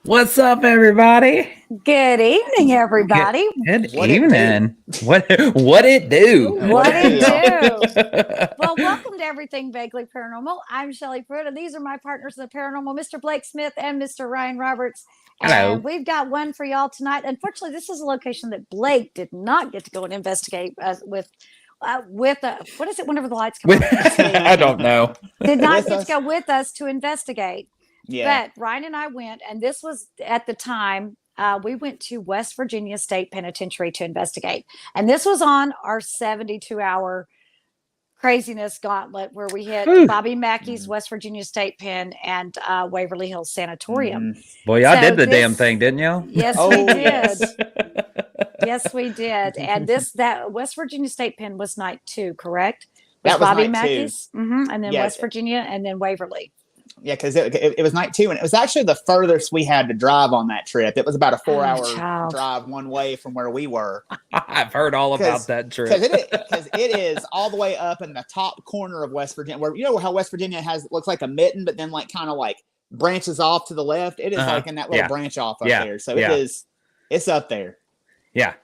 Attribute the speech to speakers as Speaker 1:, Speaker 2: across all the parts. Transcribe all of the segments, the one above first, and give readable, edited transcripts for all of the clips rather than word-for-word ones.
Speaker 1: What's up, everybody?
Speaker 2: Good evening, everybody.
Speaker 1: Good evening. What it do?
Speaker 2: What it do? Well, welcome to Everything Vaguely Paranormal. I'm Shelley Pruitt, and these are my partners in the paranormal, Mr. Blake Smith and Mr. Ryan Roberts.
Speaker 1: Hello.
Speaker 2: And we've got one for y'all tonight. Unfortunately, this is a location that Blake did not get to go and investigate with what is it whenever the lights come on?
Speaker 1: I don't know.
Speaker 2: Did not get to go with us to investigate.
Speaker 3: Yeah.
Speaker 2: But Ryan and I went, and this was at the time we went to West Virginia State Penitentiary to investigate. And this was on our 72-hour craziness gauntlet where we hit Bobby Mackey's West Virginia State Pen and Waverly Hills Sanatorium.
Speaker 1: Boy, y'all did the damn thing, didn't y'all?
Speaker 2: Yes, we did. Yes, we did. And that West Virginia State Pen was night 2, correct?
Speaker 3: That was
Speaker 2: Bobby
Speaker 3: night
Speaker 2: Mackey's, and then West Virginia, and then Waverly.
Speaker 3: Yeah, because it was night 2, and it was actually the furthest we had to drive on that trip. It was about a 4-hour drive one way from where we were.
Speaker 1: I've heard all about that trip.
Speaker 3: Because it is all the way up in the top corner of West Virginia, where you know how West Virginia looks like a mitten, but then kind of branches off to the left. It is like in that little branch off up there. So it's up there.
Speaker 1: Yeah.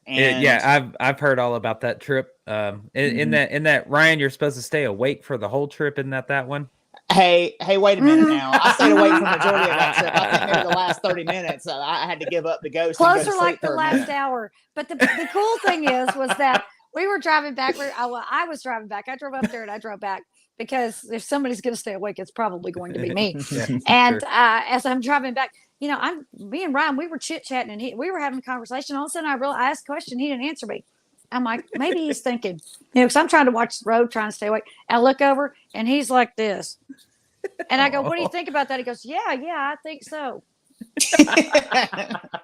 Speaker 1: And I've heard all about that trip. In that Ryan, you're supposed to stay awake for the whole trip. Isn't that one?
Speaker 3: Hey, wait a minute now. I stayed awake for the majority of that trip. I think maybe the last 30 minutes, I had to give up the ghost.
Speaker 2: Closer like the last hour. But the cool thing was that we were driving back. I was driving back. I drove up there and I drove back because if somebody's going to stay awake, it's probably going to be me. And as I'm driving back, me and Ryan, we were chit-chatting and we were having a conversation. All of a sudden, I asked a question. He didn't answer me. I'm like, maybe he's thinking, because I'm trying to watch the road, trying to stay awake. I look over and he's like this. And I go, what do you think about that? He goes, yeah, I think so. And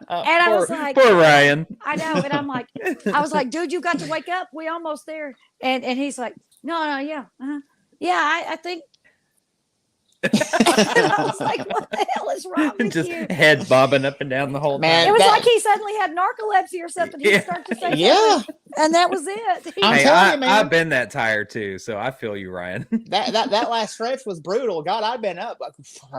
Speaker 2: I was like,
Speaker 1: poor Ryan.
Speaker 2: I know. And I was like, dude, you got to wake up. We almost there. And he's like, no, yeah. Yeah, I think. And I was like, what the hell is wrong with
Speaker 1: Just
Speaker 2: you?
Speaker 1: head bobbing up and down the whole time.
Speaker 2: It was like he suddenly had narcolepsy or something. He'd start to say something, and that was it.
Speaker 3: I'm telling you, man.
Speaker 1: I've been that tired too, so I feel you, Ryan.
Speaker 3: that last stretch was brutal. God, I'd been up. I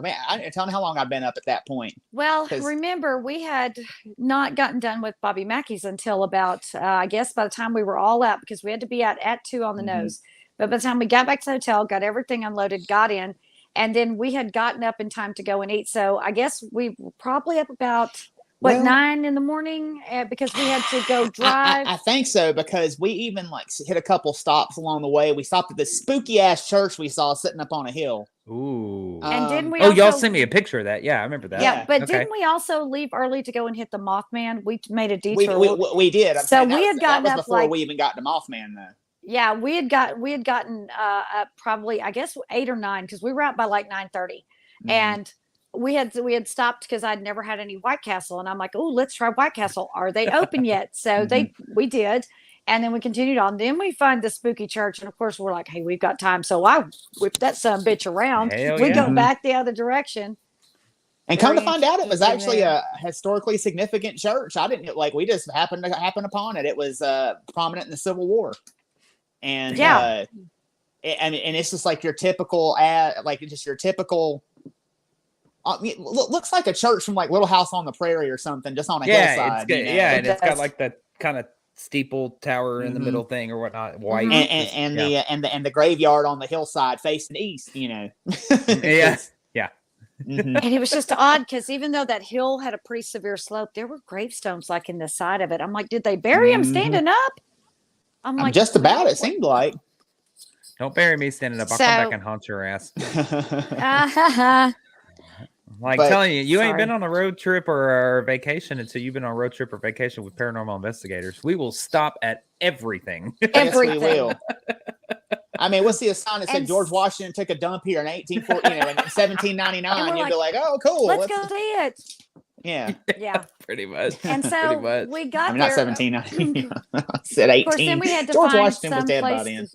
Speaker 3: mean, I didn't tell me how long I'd been up at that point.
Speaker 2: Well, remember, we had not gotten done with Bobby Mackey's until about, I guess, by the time we were all out, because we had to be out at 2 on the nose. But by the time we got back to the hotel, got everything unloaded, got in. And then we had gotten up in time to go and eat. So I guess we were probably up about, 9 in the morning because we had to go drive.
Speaker 3: I think so, because we even hit a couple stops along the way. We stopped at this spooky ass church we saw sitting up on a hill.
Speaker 1: Ooh.
Speaker 2: And didn't we
Speaker 1: y'all sent me a picture of that. Yeah, I remember that.
Speaker 2: Yeah, but didn't we also leave early to go and hit the Mothman? We made a detour.
Speaker 3: We did.
Speaker 2: So we had gotten
Speaker 3: that was
Speaker 2: up
Speaker 3: before we even got to Mothman, though.
Speaker 2: Yeah, we had gotten up probably, I guess, 8 or 9, because we were out by 9:30, and we had stopped because I'd never had any White Castle, and I'm like, oh, let's try White Castle. Are they open yet? So we did, and then we continued on. Then we find the spooky church, and of course we're like, hey, we've got time, so I whipped that son of a bitch around. We go back the other direction.
Speaker 3: And come to find out, it was actually a historically significant church. I didn't we just happened upon it. It was prominent in the Civil War. And and it's just like your typical looks like a church from Little House on the Prairie or something, just on a hillside.
Speaker 1: And it's got that kind of steeple tower in the middle thing or whatnot, white,
Speaker 3: and the graveyard on the hillside facing east.
Speaker 1: Yeah.
Speaker 2: And it was just odd because even though that hill had a pretty severe slope, there were gravestones in the side of it. I'm like, did they bury him standing up?
Speaker 3: I'm just about. It seemed like.
Speaker 1: Don't bury me standing up. I'll come back and haunt your ass. Telling you ain't been on a road trip or a vacation until you've been on a road trip or vacation with paranormal investigators. We will stop at everything.
Speaker 2: Everything.
Speaker 3: Yes, we will. I mean, what's the sign that said George Washington took a dump here in 1799? You'd be like, oh, cool.
Speaker 2: Let's go see it.
Speaker 3: Yeah.
Speaker 1: Pretty much.
Speaker 2: And so we got there.
Speaker 3: Not 1790. I said 18.
Speaker 2: Of course, then we had to
Speaker 3: George
Speaker 2: find
Speaker 3: Washington was dead by then.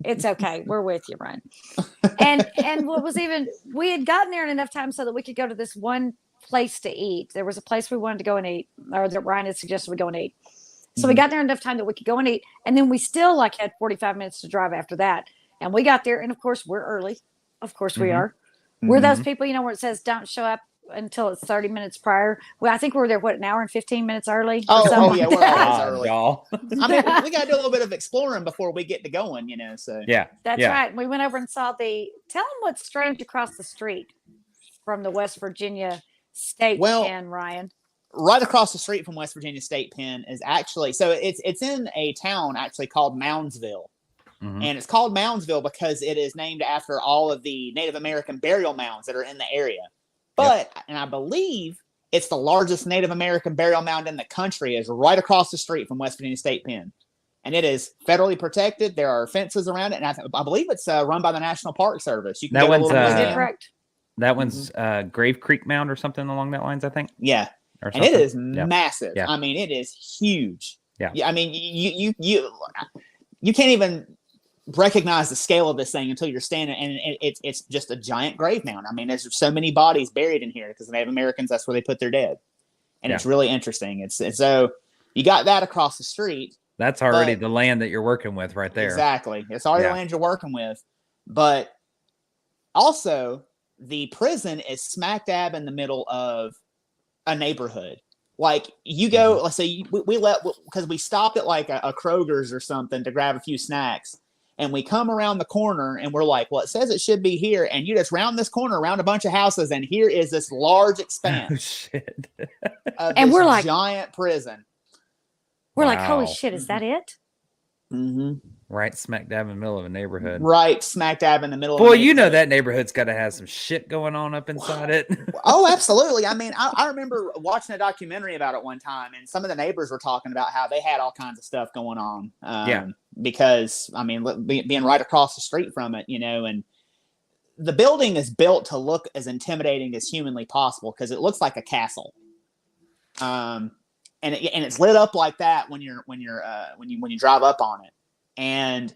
Speaker 2: It's okay. We're with you, Ryan. And what was we had gotten there in enough time so that we could go to this one place to eat. There was a place we wanted to go and eat, or that Ryan had suggested we go and eat. So we got there enough time that we could go and eat. And then we still had 45 minutes to drive after that. And we got there. And of course, we're early. Of course we are. We're those people, where it says don't show up until it's 30 minutes prior. Well, I think we were there, an hour and 15 minutes early?
Speaker 3: Oh yeah, we're always early.
Speaker 1: Y'all.
Speaker 3: I mean, we got to do a little bit of exploring before we get to going, so.
Speaker 1: Yeah.
Speaker 2: That's right. We went over and saw tell them what's strange across the street from the West Virginia State Pen, Ryan.
Speaker 3: Right across the street from West Virginia State Pen is actually, so it's in a town actually called Moundsville. And it's called Moundsville because it is named after all of the Native American burial mounds that are in the area. But, and I believe it's the largest Native American burial mound in the country is right across the street from West Virginia State Pen. And it is federally protected. There are fences around it. And I believe it's run by the National Park Service. You can
Speaker 2: correct.
Speaker 1: That one's Grave Creek Mound or something along that lines, I think.
Speaker 3: Yeah. And it is massive. Yeah. I mean, it is huge.
Speaker 1: Yeah.
Speaker 3: I mean, you can't even recognize the scale of this thing until you're standing, and it's just a giant grave mound. I mean, there's so many bodies buried in here because the Native Americans, that's where they put their dead, and it's really interesting. It's so you got that across the street.
Speaker 1: That's already the land that you're working with right there.
Speaker 3: Exactly, it's already the land you're working with, but also the prison is smack dab in the middle of a neighborhood. Like you go, let's say because we stopped at like a Kroger's or something to grab a few snacks. And we come around the corner and we're like, well, it says it should be here. And you just round this corner around a bunch of houses. And here is this large expanse
Speaker 2: and we're like
Speaker 3: giant prison.
Speaker 2: We're like, holy shit, is that it?
Speaker 1: Right smack dab in the middle of a neighborhood.
Speaker 3: Right smack dab in the middle of
Speaker 1: a neighborhood. You know that neighborhood's got to have some shit going on up inside it.
Speaker 3: Oh, absolutely. I mean, I remember watching a documentary about it one time, and some of the neighbors were talking about how they had all kinds of stuff going on. Because, I mean, being right across the street from it, and the building is built to look as intimidating as humanly possible because it looks like a castle. And it's lit up like that when you drive up on it. And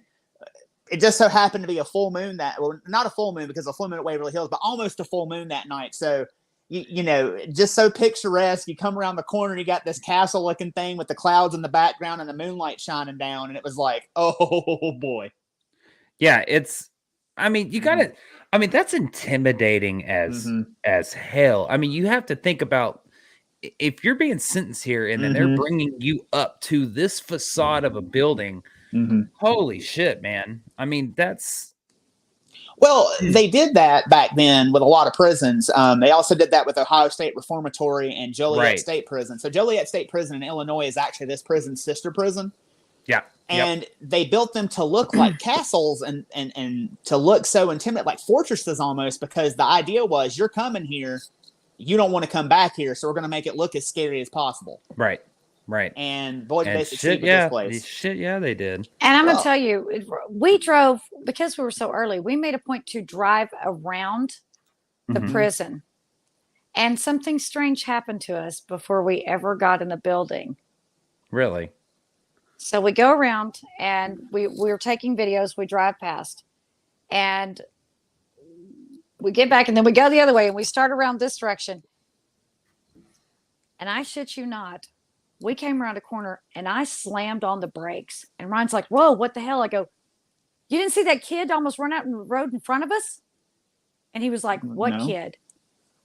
Speaker 3: it just so happened to be a full moon not a full moon because a full moon at Waverly Hills, but almost a full moon that night. So, just so picturesque. You come around the corner, you got this castle looking thing with the clouds in the background and the moonlight shining down. And it was like, oh boy.
Speaker 1: Yeah. That's intimidating as hell. I mean, you have to think about if you're being sentenced here and then they're bringing you up to this facade of a building. Holy shit, man. I mean,
Speaker 3: they did that back then with a lot of prisons. They also did that with Ohio State Reformatory and Joliet State Prison. So Joliet State Prison in Illinois is actually this prison's sister prison.
Speaker 1: Yeah.
Speaker 3: And they built them to look like castles and to look so intimidating, like fortresses almost, because the idea was you're coming here, you don't want to come back here, so we're going to make it look as scary as possible.
Speaker 1: Right.
Speaker 3: And boy, did they succeed with this place.
Speaker 1: They did.
Speaker 2: And I'm going to tell you, we drove, because we were so early, we made a point to drive around the prison. And something strange happened to us before we ever got in the building.
Speaker 1: Really?
Speaker 2: So we go around and we were taking videos. We drive past and we get back and then we go the other way and we start around this direction. And I shit you not, we came around a corner and I slammed on the brakes. And Ryan's like, whoa, what the hell? I go, you didn't see that kid almost run out in the road in front of us? And he was like, what kid?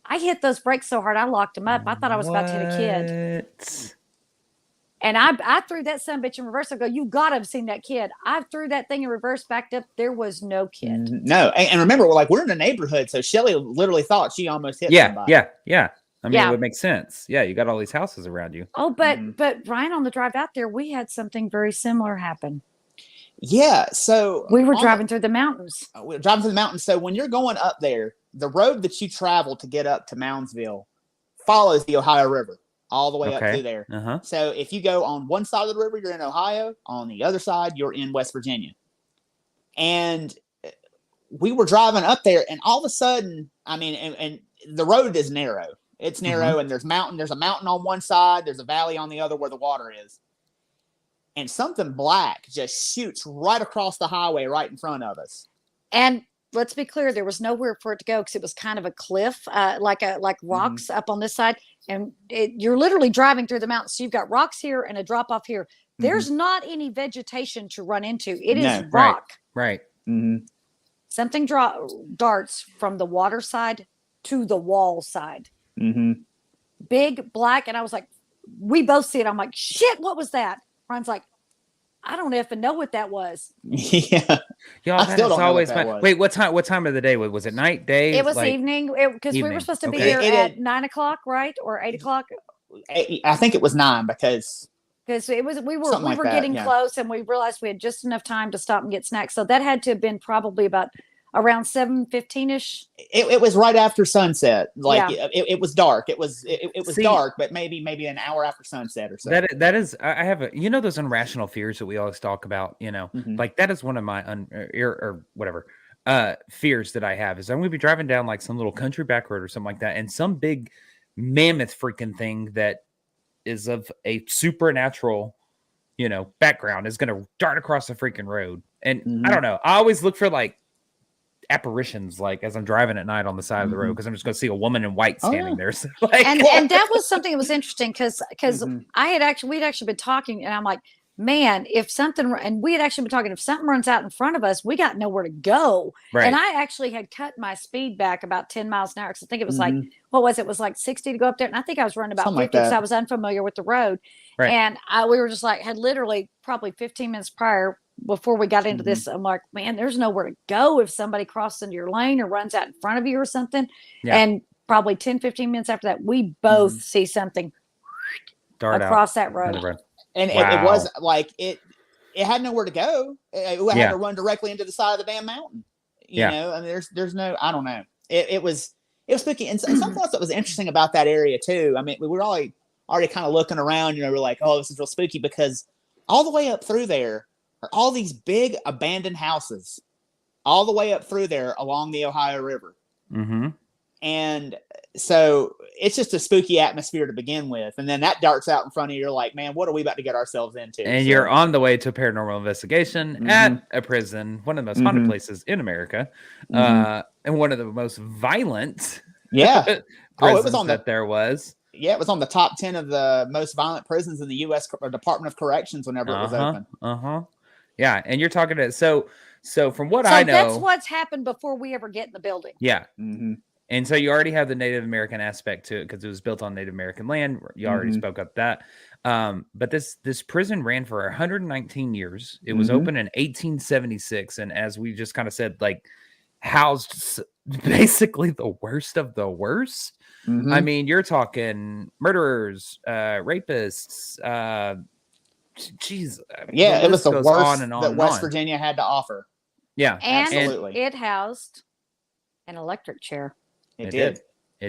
Speaker 2: I hit those brakes so hard I locked him up. I thought I was about to hit a kid. And I threw that son bitch in reverse. I go, you got to have seen that kid. I threw that thing in reverse, backed up. There was no kid.
Speaker 3: No. And remember, we're in a neighborhood. So Shelly literally thought she almost hit somebody.
Speaker 1: Yeah. I mean, it would make sense. Yeah, you got all these houses around you.
Speaker 2: Oh, but Ryan, on the drive out there, we had something very similar happen.
Speaker 3: Yeah, so
Speaker 2: we were driving through the mountains.
Speaker 3: We were driving through the mountains. So when you're going up there, the road that you travel to get up to Moundsville follows the Ohio River all the way up through there. So if you go on one side of the river, you're in Ohio. On the other side, you're in West Virginia. And we were driving up there, and all of a sudden, I mean, and the road is narrow. It's narrow, and there's a mountain on one side. There's a valley on the other where the water is. And something black just shoots right across the highway right in front of us.
Speaker 2: And let's be clear, there was nowhere for it to go because it was kind of a cliff, like rocks up on this side. And you're literally driving through the mountains. So you've got rocks here and a drop off here. There's not any vegetation to run into. It is rock.
Speaker 1: Right.
Speaker 2: Something darts from the water side to the wall side. big black, and I was like, we both see it. I'm like, shit, what was that? Ryan's like, I don't even know what that was.
Speaker 3: Yeah,
Speaker 1: y'all.
Speaker 3: I still don't know what that was.
Speaker 1: Wait, what time? What time of the day was it? Night, day?
Speaker 2: It was evening, because we were supposed to be here at 9 o'clock, right, or 8 o'clock.
Speaker 3: I think it was 9 because
Speaker 2: it was we were getting close, and we realized we had just enough time to stop and get snacks. So that had to have been probably about around 7:15ish.
Speaker 1: It
Speaker 3: was right after sunset. Like it was dark. It was dark, but maybe an hour after sunset or so.
Speaker 1: That is, I have those irrational fears that we always talk about. Like that is one of my fears that I have is I'm going to be driving down like some little country back road or something like that, and some big mammoth freaking thing that is of a supernatural background is going to dart across the freaking road. And I don't know, I always look for like apparitions, like as I'm driving at night on the side of the road, because I'm just going to see a woman in white standing there. So, like,
Speaker 2: and that was something that was interesting because we'd actually been talking, and I'm like, man, if something runs out in front of us, we got nowhere to go.
Speaker 1: Right.
Speaker 2: And I actually had cut my speed back about 10 miles an hour, because I think it was like, what was it? It was like 60 to go up there, and I think I was running about 50 because I was unfamiliar with the road.
Speaker 1: Right.
Speaker 2: And we were just like, had literally probably 15 minutes prior, before we got into this, I'm like, man, there's nowhere to go if somebody crosses into your lane or runs out in front of you or something. Yeah. And probably 10, 15 minutes after that, we both see something across that road.
Speaker 3: And it was like, it had nowhere to go. It had to run directly into the side of the damn mountain. You know, I mean, there's no, I don't know. It was spooky. And something else that was interesting about that area too. I mean, we were already kind of looking around, we're like, oh, this is real spooky, because all the way up through there are all these big abandoned houses all the way up through there along the Ohio River. And so it's just a spooky atmosphere to begin with. And then that darts out in front of you. You're like, man, what are we about to get ourselves into?
Speaker 1: And you're on the way to a paranormal investigation at a prison, one of the most haunted places in America, and one of the most violent prisons it was on there was.
Speaker 3: Yeah, it was on the top 10 of the most violent prisons in the U.S. Department of Corrections whenever it was open.
Speaker 1: Yeah, and you're talking to so from what I know,
Speaker 2: that's what's happened before we ever get in the building.
Speaker 1: Yeah, and so you already have the Native American aspect to it because it was built on Native American land. You already spoke up that. But this prison ran for 119 years. It was open in 1876, and as we just kind of said, like housed basically the worst of the worst. I mean, you're talking murderers, rapists.
Speaker 3: It was the worst that West Virginia had to offer.
Speaker 1: Yeah,
Speaker 2: and absolutely. It housed an electric chair.
Speaker 3: It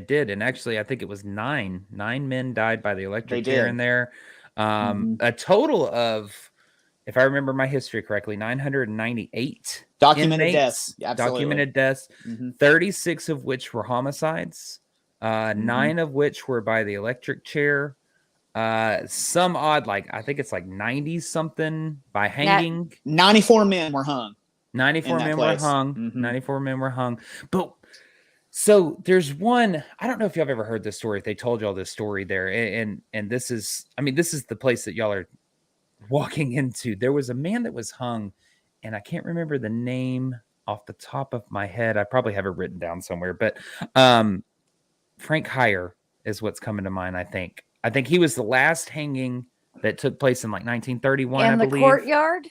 Speaker 3: did.
Speaker 1: And actually, I think it was 9 men died by the electric chair in there. A total of, if I remember my history correctly, 998
Speaker 3: documented deaths.
Speaker 1: 36 of which were homicides. 9 of which were by the electric chair. Some odd, like I think it's like 90 something by hanging.
Speaker 3: 94 men were hung.
Speaker 1: 94 men were hung. 94 men were hung. But so there's one, I don't know if y'all have ever heard this story. If they told y'all this story there, and this is the place that y'all are walking into. There was a man that was hung, and I can't remember the name off the top of my head. I probably have it written down somewhere, but Frank Heyer is what's coming to mind. I think he was the last hanging that took place in like 1931.
Speaker 2: In the courtyard.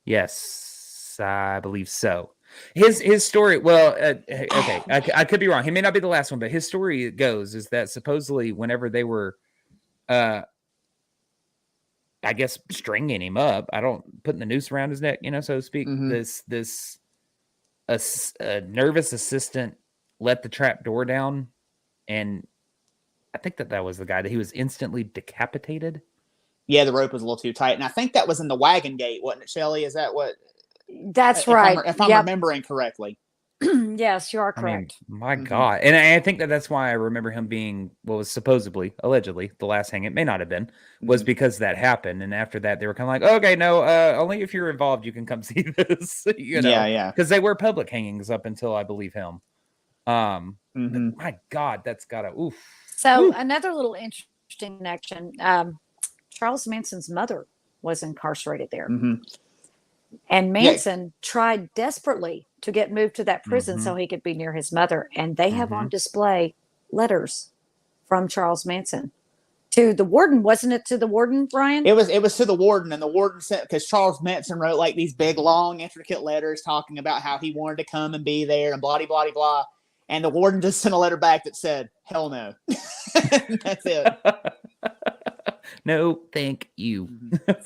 Speaker 1: Yes, I believe so. His story. Well, okay, I could be wrong. He may not be the last one, but his story goes is that supposedly whenever they were, I guess stringing him up, putting the noose around his neck, so to speak. This nervous assistant let the trap door down, and I think that was the guy that he was instantly decapitated.
Speaker 3: Yeah, the rope was a little too tight, and I think that was in the wagon gate, wasn't it, Shelley? Is that what?
Speaker 2: That's right.
Speaker 3: If I'm remembering correctly.
Speaker 2: Yes, you are correct.
Speaker 1: I mean, my God. And I think that's why I remember him being what was allegedly the last hang. It may not have been, was because that happened. And after that, they were kind of like, okay, no, only if you're involved, you can come see this.
Speaker 3: Yeah.
Speaker 1: Because they were public hangings up until I believe him. My God, that's gotta oof.
Speaker 2: So another little interesting connection. Charles Manson's mother was incarcerated there. And Manson tried desperately to get moved to that prison so he could be near his mother. And they have on display letters from Charles Manson to the warden. Wasn't it to the warden, Brian?
Speaker 3: It was to the warden, and the warden sent, because Charles Manson wrote like these big, long, intricate letters talking about how he wanted to come and be there and blah, blah, blah. And the warden just sent a letter back that said, hell no. That's it.
Speaker 1: No, thank you.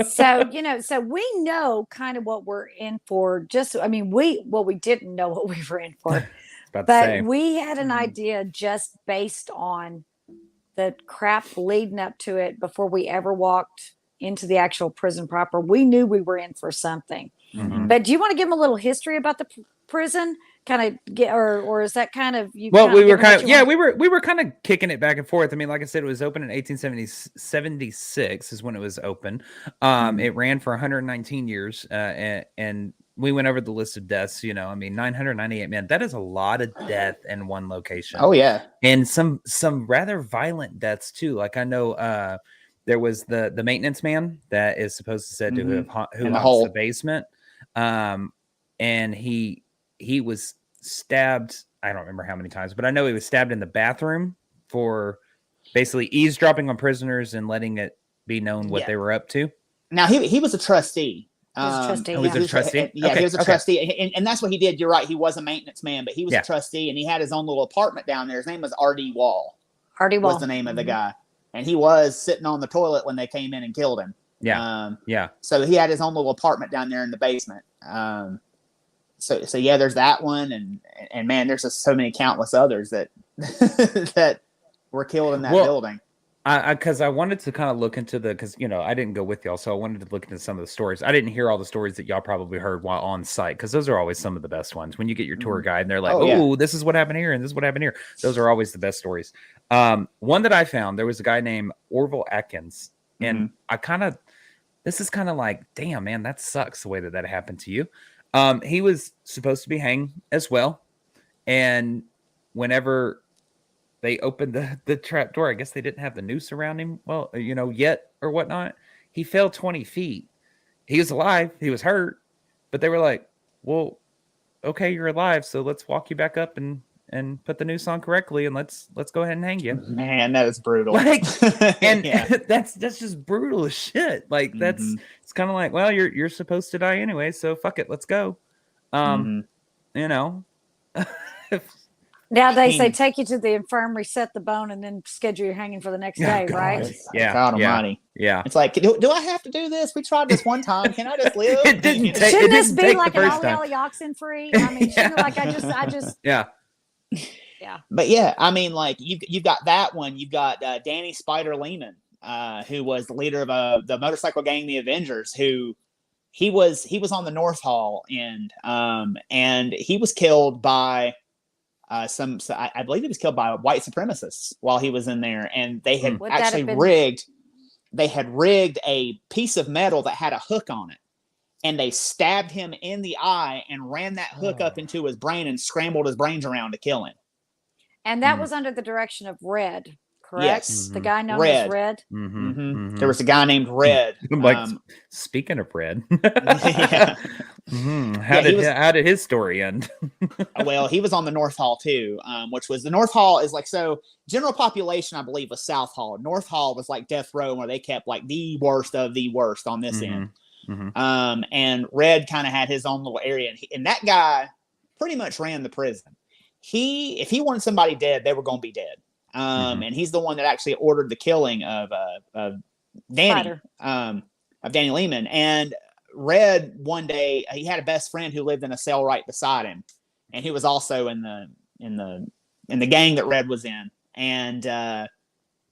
Speaker 2: So, so we know kind of what we're in for. We didn't know what we were in for, but we had an idea just based on the crap leading up to it before we ever walked into the actual prison proper. We knew we were in for something. Mm-hmm. But do you want to give them a little history about the prison? Kind of get, or is that kind of you?
Speaker 1: Well, we were kind of kicking it back and forth. I mean, like I said, it was open in 1876 is when it was open. It ran for 119 years, and we went over the list of deaths. 998 men. That is a lot of death in one location.
Speaker 3: Oh yeah,
Speaker 1: and some rather violent deaths too. Like I know there was the maintenance man that is supposed to said to have who haunts the basement, and he was stabbed. I don't remember how many times, but I know he was stabbed in the bathroom for basically eavesdropping on prisoners and letting it be known what they were up to.
Speaker 3: Now he was a trustee.
Speaker 2: He was a trustee.
Speaker 1: He was a trustee.
Speaker 3: Yeah, he was a trustee, and that's what he did. You're right. He was a maintenance man, but he was a trustee, and he had his own little apartment down there. His name was R.D. Wall.
Speaker 2: R.D. Wall
Speaker 3: was the name of the guy, and he was sitting on the toilet when they came in and killed him.
Speaker 1: Yeah.
Speaker 3: So he had his own little apartment down there in the basement. So yeah, there's that one, and man, there's just so many countless others that that were killed in that building.
Speaker 1: Because I wanted to kind of look into because I didn't go with y'all, so I wanted to look into some of the stories. I didn't hear all the stories that y'all probably heard while on site, because those are always some of the best ones. When you get your tour guide and they're like, this is what happened here, and this is what happened here. Those are always the best stories. One that I found, there was a guy named Orville Atkins, and this is kind of like, damn, man, that sucks the way that happened to you. He was supposed to be hanged as well. And whenever they opened the trap door, I guess they didn't have the noose around him, yet or whatnot. He fell 20 feet. He was alive. He was hurt. But they were like, well, okay, you're alive. So let's walk you back up and put the noose on correctly. And let's go ahead and hang you.
Speaker 3: Man, that is brutal.
Speaker 1: And that's just brutal as shit. Like it's kind of like, well, you're supposed to die anyway. So fuck it. Let's go.
Speaker 2: Now they say take you to the infirmary, set the bone, and then schedule your hanging for the next day, right?
Speaker 3: Yeah. God almighty.
Speaker 1: Yeah.
Speaker 3: It's like, do I have to do this? We tried this one time. Can I just live?
Speaker 2: Shouldn't this be like an Ollie oxen free? I mean, shouldn't like I just
Speaker 1: Yeah.
Speaker 3: But yeah, I mean, like you've got that one. You've got Danny Spider Lehman, who was the leader of the motorcycle gang, the Avengers, who he was on the North Hall end, and he was killed by I believe he was killed by white supremacists while he was in there, and they had actually rigged a piece of metal that had a hook on it, and they stabbed him in the eye and ran that hook up into his brain and scrambled his brains around to kill him.
Speaker 2: And that was under the direction of Red, correct?
Speaker 3: Yes.
Speaker 2: The guy known as Red.
Speaker 3: There was a guy named Red.
Speaker 1: Speaking of Red,
Speaker 3: yeah.
Speaker 1: How did his story end?
Speaker 3: Well, he was on the North Hall too, which was the North Hall is like, so general population, I believe, was South Hall. North Hall was like death row, where they kept like the worst of the worst on this end. And Red kind of had his own little area, and that guy pretty much ran the prison. If he wanted somebody dead, they were going to be dead. And he's the one that actually ordered the killing of Danny, of Danny Lehman. And Red, one day, he had a best friend who lived in a cell right beside him, and he was also in the gang that Red was in. And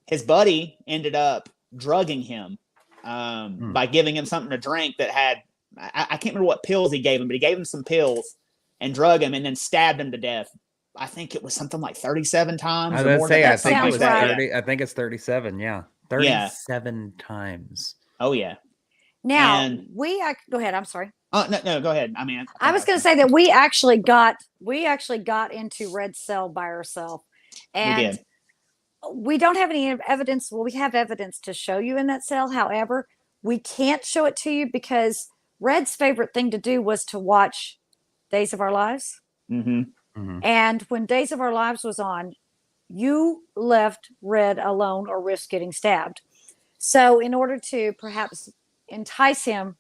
Speaker 3: his buddy ended up drugging him by giving him something to drink that had I can't remember what pills he gave him, but he gave him some pills and drug him, and then stabbed him to death. I think it was something like 37 times.
Speaker 1: I was going to say, I think it's 37. Yeah. 37 times.
Speaker 3: Oh yeah.
Speaker 2: Now go ahead. I'm sorry.
Speaker 3: No, go ahead. I mean,
Speaker 2: I was going to say that we actually got into Red's cell by ourselves, and we don't have any evidence. Well, we have evidence to show you in that cell. However, we can't show it to you because Red's favorite thing to do was to watch Days of Our Lives. And when Days of Our Lives was on, you left Red alone or risk getting stabbed. So in order to perhaps entice him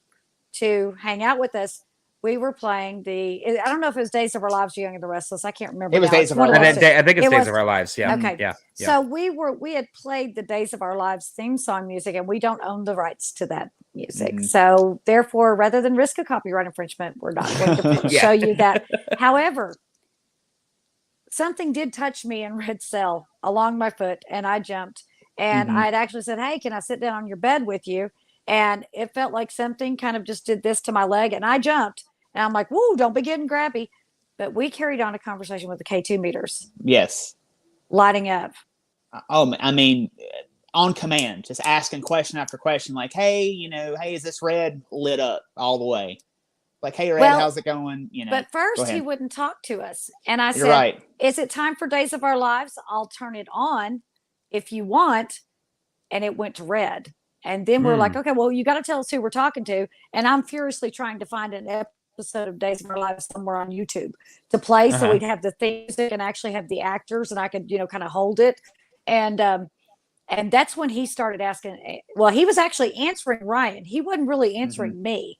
Speaker 2: to hang out with us, we were playing I don't know if it was Days of Our Lives or Young and the Restless. I can't remember.
Speaker 3: It was
Speaker 2: now.
Speaker 3: Days of Our Lives.
Speaker 1: I think it's Days of Our Lives. Yeah.
Speaker 2: Okay.
Speaker 1: Yeah.
Speaker 2: So we had played the Days of Our Lives theme song music, and we don't own the rights to that music. Mm-hmm. So therefore, rather than risk a copyright infringement, we're not going to show you that. However, something did touch me in Red's cell along my foot, and I jumped. And I'd actually said, "Hey, can I sit down on your bed with you?" And it felt like something kind of just did this to my leg, and I jumped. And I'm like, "Whoa, don't be getting grabby." But we carried on a conversation with the K2 meters.
Speaker 3: Yes.
Speaker 2: Lighting up.
Speaker 3: Oh, I mean, on command, just asking question after question, like, "Hey, hey, is this Red lit up all the way?" Like, "Hey, Red, how's it going?"
Speaker 2: But first he wouldn't talk to us. And I said,
Speaker 3: "You're right.
Speaker 2: Is it time for Days of Our Lives? I'll turn it on if you want." And it went to red. And then we're like, okay, well, you got to tell us who we're talking to. And I'm furiously trying to find an episode of Days of Our Lives somewhere on YouTube to play. So we'd have the theme music and actually have the actors, and I could, kind of hold it. And that's when he started asking. Well, he was actually answering Ryan. He wasn't really answering me.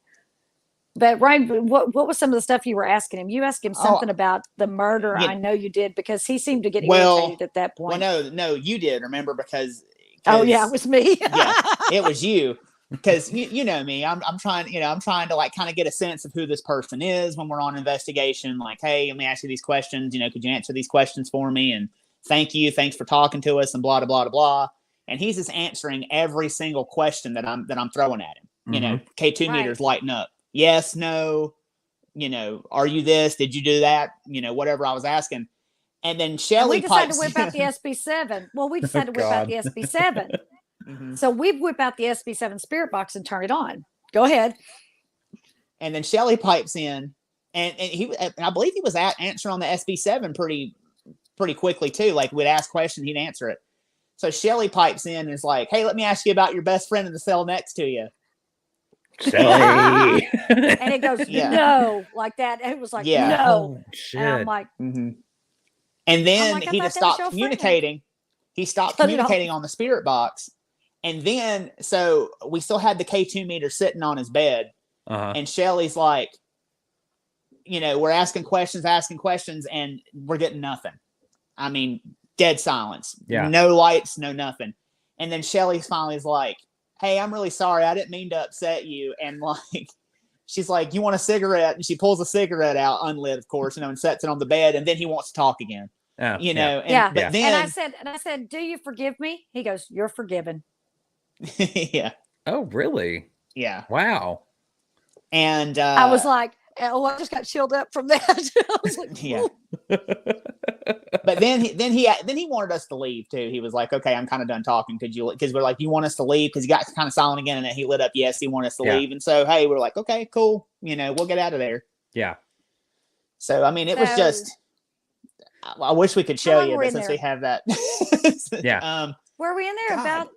Speaker 2: But Ryan, what was some of the stuff you were asking him? You asked him something about the murder. Yeah. I know you did, because he seemed to get irritated at that point.
Speaker 3: Well, no, you did. Remember, because
Speaker 2: oh yeah, it was me.
Speaker 3: Yeah, it was you. Because you know me, I'm trying to like kind of get a sense of who this person is when we're on investigation. Like, hey, let me ask you these questions. Could you answer these questions for me? And thanks for talking to us, and blah blah blah blah. And he's just answering every single question that I'm throwing at him. K2 meters lighting up. Yes, no. Are you this? Did you do that? Whatever I was asking. And then Shelly
Speaker 2: we decided to whip out the SB7. Well, we decided to whip out the SB7. So we whip out the SB7 spirit box and turn it on. Go ahead.
Speaker 3: And then Shelly pipes in, and I believe he was answering on the SB7 pretty quickly too. Like, we'd ask questions, he'd answer it. So Shelly pipes in and is like, "Hey, let me ask you about your best friend in the cell next to you."
Speaker 1: Shelly.
Speaker 2: And it goes, no, like that. It was like, no.
Speaker 1: Oh, shit.
Speaker 2: And I'm like,
Speaker 3: And then he just stopped communicating. He stopped communicating on the spirit box. And then, so we still had the K2 meter sitting on his bed. And Shelly's like, we're asking questions, and we're getting nothing. I mean, dead silence. Yeah. No lights, no nothing. And then Shelly finally is like, "Hey, I'm really sorry. I didn't mean to upset you." And like, she's like, "You want a cigarette?" And she pulls a cigarette out, unlit, of course, and sets it on the bed. And then he wants to talk again. But then,
Speaker 2: and I said, "Do you forgive me?" He goes, "You're forgiven."
Speaker 3: Yeah.
Speaker 1: Oh, really?
Speaker 3: Yeah.
Speaker 1: Wow.
Speaker 2: And I was like, "Oh, I just got chilled up from that." I was like,
Speaker 3: yeah. But then he wanted us to leave too. He was like, "Okay, I'm kind of done talking. Because we're like, you want us to leave?" Because he got kind of silent again, and then he lit up. Yes, he wanted us to leave. And so, hey, we're like, okay, cool. We'll get out of there.
Speaker 1: Yeah.
Speaker 3: So, I mean, it was just, I wish we could show you, but since we have that.
Speaker 1: Yeah.
Speaker 2: Were we in there about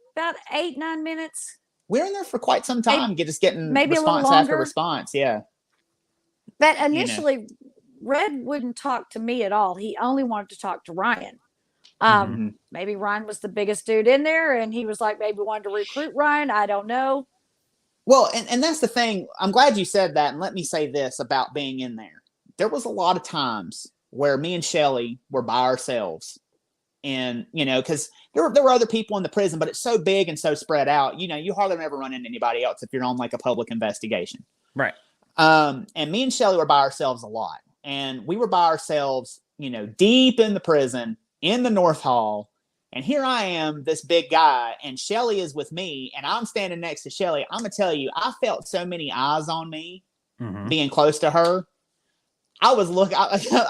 Speaker 2: 8-9 minutes?
Speaker 3: We're in there for quite some time, just getting
Speaker 2: maybe
Speaker 3: response after response. Yeah.
Speaker 2: But initially, Red wouldn't talk to me at all. He only wanted to talk to Ryan. Maybe Ryan was the biggest dude in there, and he was like, maybe wanted to recruit Ryan. I don't know.
Speaker 3: Well, and that's the thing. I'm glad you said that. And let me say this about being in there. There was a lot of times where me and Shelly were by ourselves. And, because there were other people in the prison, but it's so big and so spread out. You hardly ever run into anybody else if you're on like a public investigation.
Speaker 1: Right.
Speaker 3: And me and Shelly were by ourselves a lot. And we were by ourselves, deep in the prison, in the North Hall. And here I am, this big guy, and Shelly is with me, and I'm standing next to Shelly. I'm going to tell you, I felt so many eyes on me being close to her. I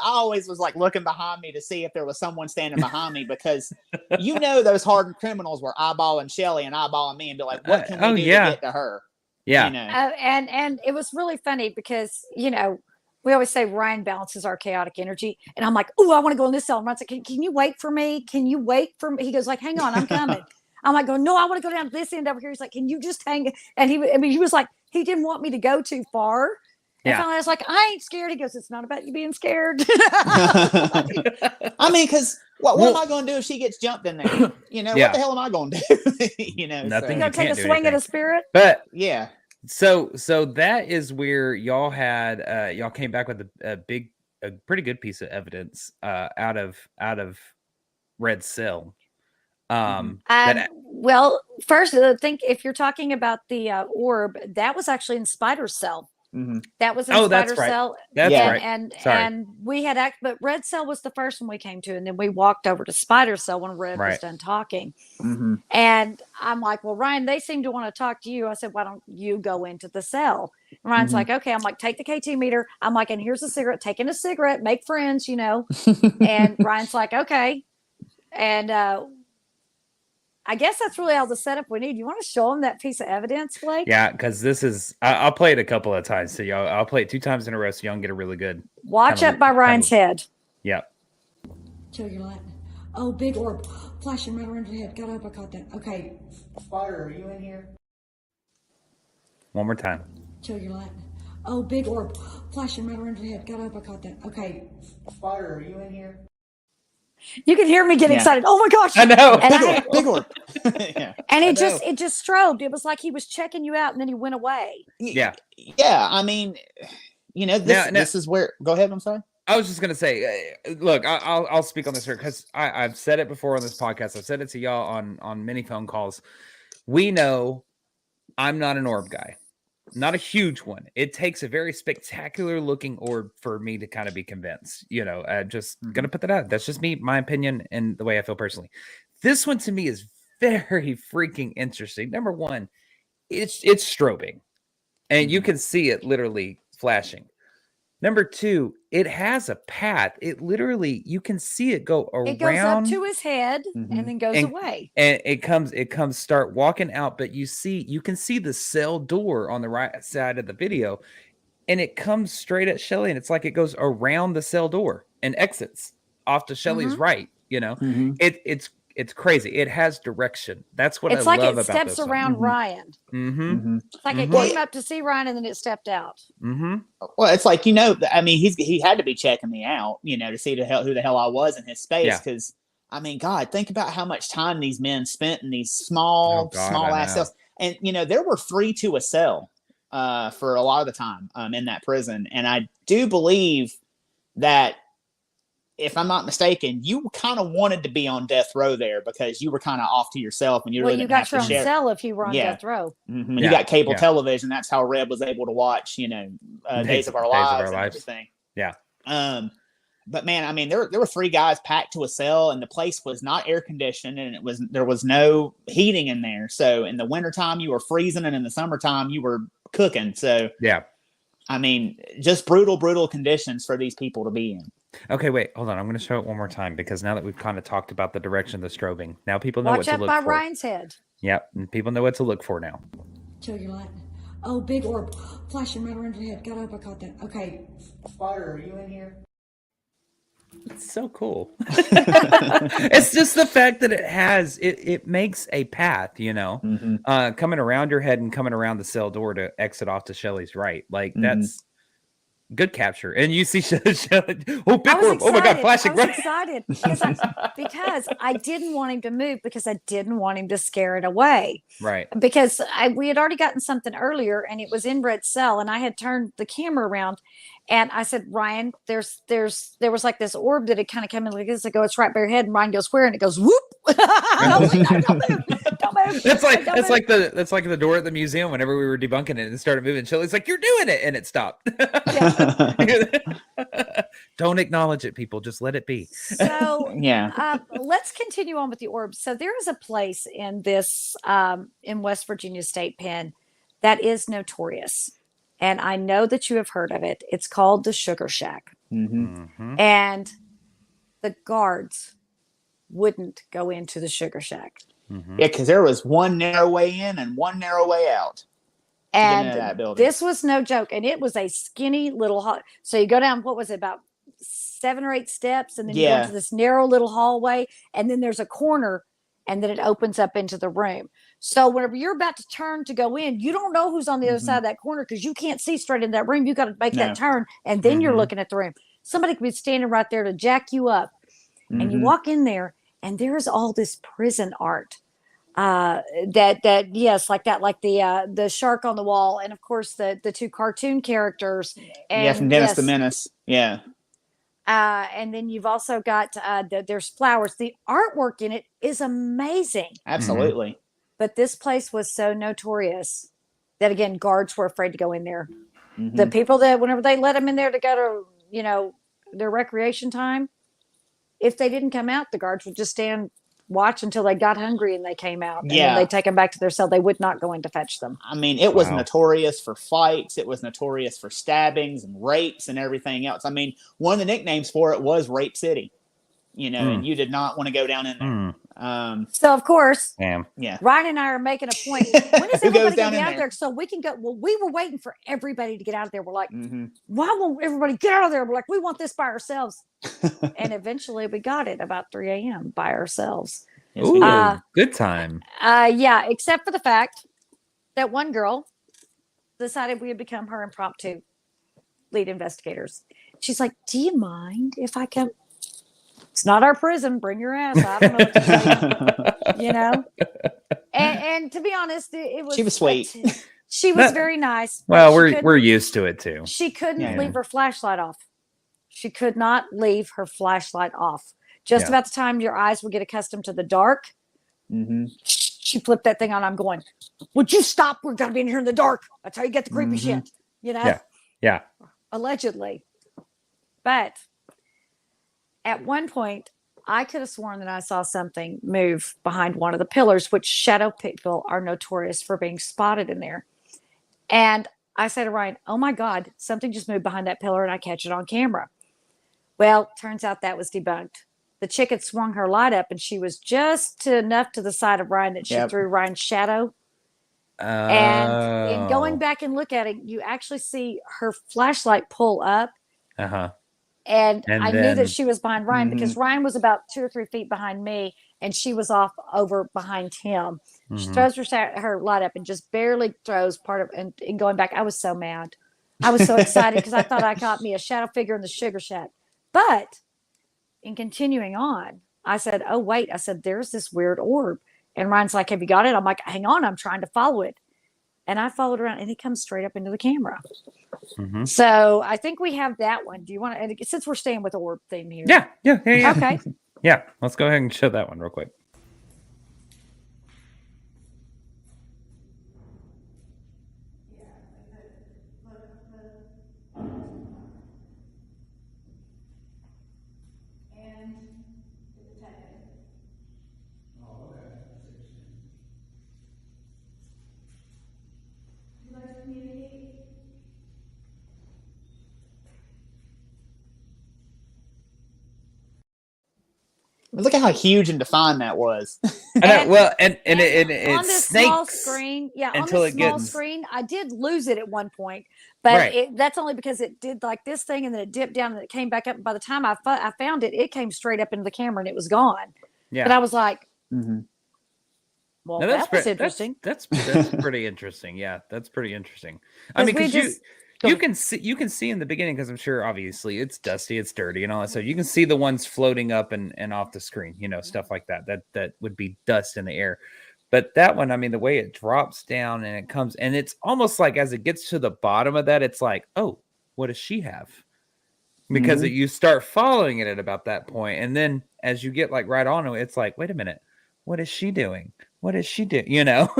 Speaker 3: always was like looking behind me to see if there was someone standing behind me, because those hardened criminals were eyeballing Shelly and eyeballing me and be like, what can we do to get to her?
Speaker 1: Yeah.
Speaker 2: And it was really funny because, we always say Ryan balances our chaotic energy. And I'm like, "Oh, I want to go in this cell." And Ryan's like, can you wait for me? Can you wait for me? He goes like, "Hang on, I'm coming." I'm like, "No, I want to go down to this end over here." He's like, "Can you just hang?" And he was like, he didn't want me to go too far. And finally I was like, I ain't scared. He goes, it's not about you being scared.
Speaker 3: I mean, because what am I going to do if she gets jumped in there? What the hell am I going to do?
Speaker 1: Nothing.
Speaker 2: You gonna take a swing at a spirit?
Speaker 1: But
Speaker 3: yeah.
Speaker 1: So that is where y'all had y'all came back with a pretty good piece of evidence out of Red Cell.
Speaker 2: Well, first, I think if you're talking about the orb, that was actually in Spider's Cell. That was in Spider's Cell.
Speaker 1: That's right.
Speaker 2: And we had but Red Cell was the first one we came to, and then we walked over to Spider's Cell when Red was done talking. And I'm like, well, Ryan, they seem to want to talk to you. I said, why don't you go into the cell? And Ryan's like, okay. I'm like, take the KT meter. I'm like, and here's a cigarette. Taking a cigarette, make friends, And Ryan's like, okay. And I guess that's really all the setup we need. You want to show them that piece of evidence, Blake?
Speaker 1: Yeah, because this is I'll play it a couple of times. So I'll play it 2 times in a row so y'all can get a really good
Speaker 2: watch up by Ryan's head.
Speaker 1: Yeah.
Speaker 2: Show your light. Oh, big orb flashing right around your head. Got up, I caught that. Okay.
Speaker 3: Spider, are you in here?
Speaker 1: One more time.
Speaker 2: Show your light. Oh, big orb flashing right around your head. Got up, I caught that. Okay.
Speaker 3: Spider, are you in here?
Speaker 2: You can hear me get excited. Oh my gosh.
Speaker 1: I know.
Speaker 2: And
Speaker 3: big orb.
Speaker 2: And it just strobed. It was like he was checking you out and then he went away.
Speaker 1: Yeah.
Speaker 3: Yeah. I mean, this is where, go ahead. I'm sorry.
Speaker 1: I was just going to say, look, I'll speak on this here because I've said it before on this podcast. I've said it to y'all on many phone calls. We know I'm not an orb guy. Not a huge one. It takes a very spectacular looking orb for me to kind of be convinced, just going to put that out. That's just me, my opinion, and the way I feel personally. This one to me is very freaking interesting. Number one, it's strobing and you can see it literally flashing. Number two, it has a path. It literally, you can see it go around.
Speaker 2: It goes up to his head and then goes away.
Speaker 1: And it comes start walking out, but you can see the cell door on the right side of the video, and it comes straight at Shelly, and it's like it goes around the cell door and exits off to Shelly's right. It's crazy. It has direction. That's what I love about this. It's like it
Speaker 2: steps around Ryan. It's like it came up to see Ryan and then it stepped out.
Speaker 3: Well, it's like, I mean, he had to be checking me out, to see who the hell I was in his space. Because, I mean, God, think about how much time these men spent in these small ass cells. And, there were 3 to a cell for a lot of the time in that prison. And I do believe that, if I'm not mistaken, you kind of wanted to be on death row there because you were kind of off to yourself and you really didn't have to share.
Speaker 2: You got your own cell if you were on death row.
Speaker 3: You got cable television. That's how Reb was able to watch, Days of Our Lives and everything.
Speaker 1: Yeah.
Speaker 3: But man, I mean, there were 3 guys packed to a cell and the place was not air conditioned and there was no heating in there. So in the wintertime you were freezing and in the summertime you were cooking. So
Speaker 1: yeah.
Speaker 3: I mean, just brutal conditions for these people to be in.
Speaker 1: Okay, wait, hold on. I'm going to show it one more time because now that we've kind of talked about the direction of the strobing, now people know what to look for.
Speaker 2: Watch up by Ryan's head.
Speaker 1: Yep, and people know what to look for now.
Speaker 2: Show your light. Oh, big orb flashing right around your head. Got up, I caught that. Okay.
Speaker 3: Spider, are you in here?
Speaker 1: It's so cool. It's just the fact that it makes a path, coming around your head and coming around the cell door to exit off to Shelly's right. Like that's good capture. And you see Shelly, oh, big orb. Oh my God, flashing.
Speaker 2: I was excited because I didn't want him to move because I didn't want him to scare it away.
Speaker 1: Right.
Speaker 2: Because we had already gotten something earlier and it was in Red Cell and I had turned the camera around and I said, Ryan, there was like this orb that had kind of come in like this. I go, it's right by your head. And Ryan goes, where? And it goes, whoop. I was like, no, don't move.
Speaker 1: That's like the door at the museum whenever we were debunking it and it started moving. Shelly's like, you're doing it. And it stopped. Don't acknowledge it, people. Just let it be.
Speaker 2: So let's continue on with the orbs. So there is a place in this in West Virginia State Pen that is notorious. And I know that you have heard of it. It's called the Sugar Shack. And the guards wouldn't go into the Sugar Shack.
Speaker 3: Yeah, because there was one narrow way in and one narrow way out.
Speaker 2: And this was no joke. And it was a skinny little hall. So you go down, what was it, about 7 or 8 steps, and then you go into this narrow little hallway, and then there's a corner, and then it opens up into the room. So whenever you're about to turn to go in, you don't know who's on the other side of that corner because you can't see straight in that room. You got to make that turn, and then you're looking at the room. Somebody could be standing right there to jack you up, and you walk in there, and there's all this prison art. Yes, like that, like the shark on the wall, and of course the two cartoon characters. And
Speaker 3: from Dennis the Menace. Yeah.
Speaker 2: And then you've also got there's flowers. The artwork in it is amazing.
Speaker 3: Absolutely.
Speaker 2: But this place was so notorious that, again, guards were afraid to go in there. The people that, whenever they let them in there to go to, you know, their recreation time, if they didn't come out, the guards would just watch until they got hungry and they came out. And then they'd take them back to their cell. They would not go in to fetch them.
Speaker 3: I mean, it was notorious for fights. It was notorious for stabbings and rapes and everything else. I mean, one of the nicknames for it was Rape City, you know, and you did not want to go down in there.
Speaker 2: So, of course,
Speaker 3: yeah,
Speaker 2: Ryan and I are making a point. When is everybody going to get out there so we can go? Well, we were waiting for everybody to get out of there. We're like, why won't everybody get out of there? We're like, we want this by ourselves. And eventually we got it about 3 a.m. by ourselves.
Speaker 1: Ooh, good time.
Speaker 2: Yeah, except for the fact that one girl decided we had become her impromptu lead investigators. She's like, do you mind if I come? It's not our prison. Bring your ass. I don't know what to say. You know? And to be honest, it was.
Speaker 3: She was sweet.
Speaker 2: She was very nice.
Speaker 1: Well, we're used to it too.
Speaker 2: She couldn't leave her flashlight off. She could not leave her flashlight off. Just about the time your eyes would get accustomed to the dark, she flipped that thing on. I'm going, would you stop? We're going to be in here in the dark. That's how you get the creepy shit. You know?
Speaker 1: Yeah.
Speaker 2: Allegedly. But at one point, I could have sworn that I saw something move behind one of the pillars, which shadow people are notorious for being spotted in there. And I said to Ryan, oh my God, something just moved behind that pillar and I catch it on camera. Well, turns out that was debunked. The chick had swung her light up and she was just enough to the side of Ryan that she threw Ryan's shadow. And in going back and look at it, you actually see her flashlight pull up. And I knew that she was behind Ryan because Ryan was about 2 or 3 feet behind me and she was off over behind him. She throws her light up and just barely throws part of and going back. I was so mad. I was so excited because I thought I caught me a shadow figure in the sugar shack. But in continuing on, I said, oh, wait. I said, there's this weird orb. And Ryan's like, have you got it? I'm like, hang on. I'm trying to follow it. And I followed around and it comes straight up into the camera. So I think we have that one. Do you want to, since we're staying with the orb theme here?
Speaker 1: Yeah.
Speaker 2: Okay.
Speaker 1: Yeah. Let's go ahead and show that one real quick.
Speaker 3: Look at how huge and defined that was.
Speaker 2: And
Speaker 1: it
Speaker 2: on this
Speaker 1: snakes
Speaker 2: small screen,
Speaker 1: until
Speaker 2: on this small screen, I did lose it at one point, but that's only because it did like this thing and then it dipped down and it came back up. And by the time I found it, it came straight up into the camera and it was gone. Yeah, but I was like, well, that's interesting.
Speaker 1: That's pretty interesting. Yeah, that's pretty interesting. I mean, because you can see in the beginning, because I'm sure obviously it's dusty, it's dirty, and all that. So you can see the ones floating up and off the screen, you know, stuff like that. That would be dust in the air. But that one, I mean, the way it drops down and it comes, and it's almost like as it gets to the bottom of that, it's like, oh, what does she have? Because you start following it at about that point, and then as you get like right on it, it's like, wait a minute, what is she doing? What is she doing? You know,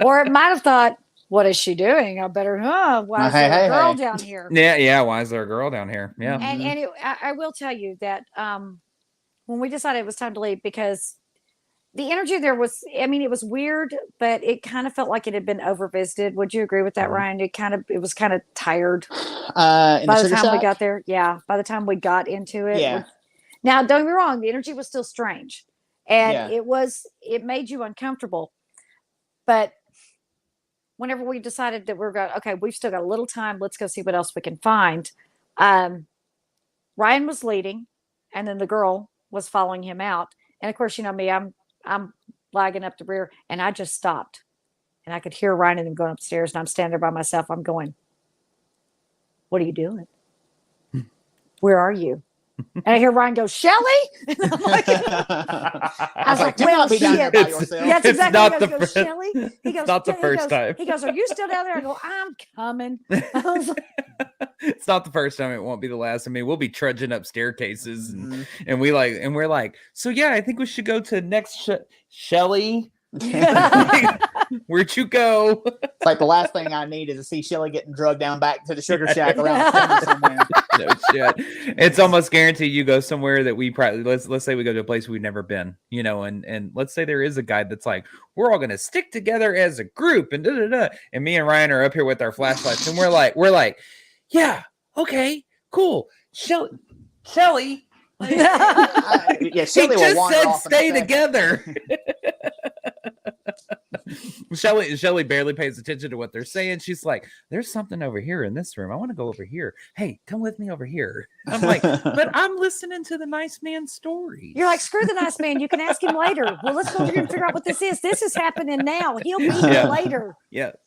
Speaker 2: or it might have thought, what is she doing? I better, why is there a girl down here?
Speaker 1: Yeah. Why is there a girl down here? Yeah.
Speaker 2: And I will tell you that when we decided it was time to leave, because the energy there was, I mean, it was weird, but it kind of felt like it had been overvisited. Would you agree with that, Ryan? It was kind of tired by the time we got there. Yeah. By the time we got into it.
Speaker 3: Yeah.
Speaker 2: Now, don't get me wrong. The energy was still strange and it made you uncomfortable, but whenever we decided that we've still got a little time, let's go see what else we can find. Ryan was leading, and then the girl was following him out. And of course, you know me, I'm lagging up the rear, and I just stopped. And I could hear Ryan and them going upstairs, and I'm standing there by myself. I'm going, what are you doing? Where are you? And I hear Ryan go, Shelly? And I'm like, I was like, well, shit. That's exactly what he goes, Shelly? He goes,
Speaker 1: not the first time.
Speaker 2: He goes, are you still down there? I go, I'm coming. I was like,
Speaker 1: it's not the first time. It won't be the last. I mean, we'll be trudging up staircases and we're like, so yeah, I think we should go to next Shelly. Where'd you go?
Speaker 3: It's like the last thing I need is to see Shelly getting drugged down back to the sugar shack around somewhere.
Speaker 1: No shit. It's almost guaranteed you go somewhere that we probably let's say we go to a place we've never been, you know, and let's say there is a guide that's like, we're all gonna stick together as a group and and me and Ryan are up here with our flashlights and we're like, yeah, okay, cool. Shelly.
Speaker 3: Yeah, Shelly
Speaker 1: just
Speaker 3: will
Speaker 1: said
Speaker 3: off
Speaker 1: stay together. Shelly barely pays attention to what they're saying. She's like, there's something over here in this room. I want to go over here. Hey, come with me over here. I'm like, but I'm listening to the nice man's story.
Speaker 2: You're like, screw the nice man. You can ask him later. Well, let's go over here and figure out what this is. This is happening now. He'll be here later.
Speaker 1: Yep.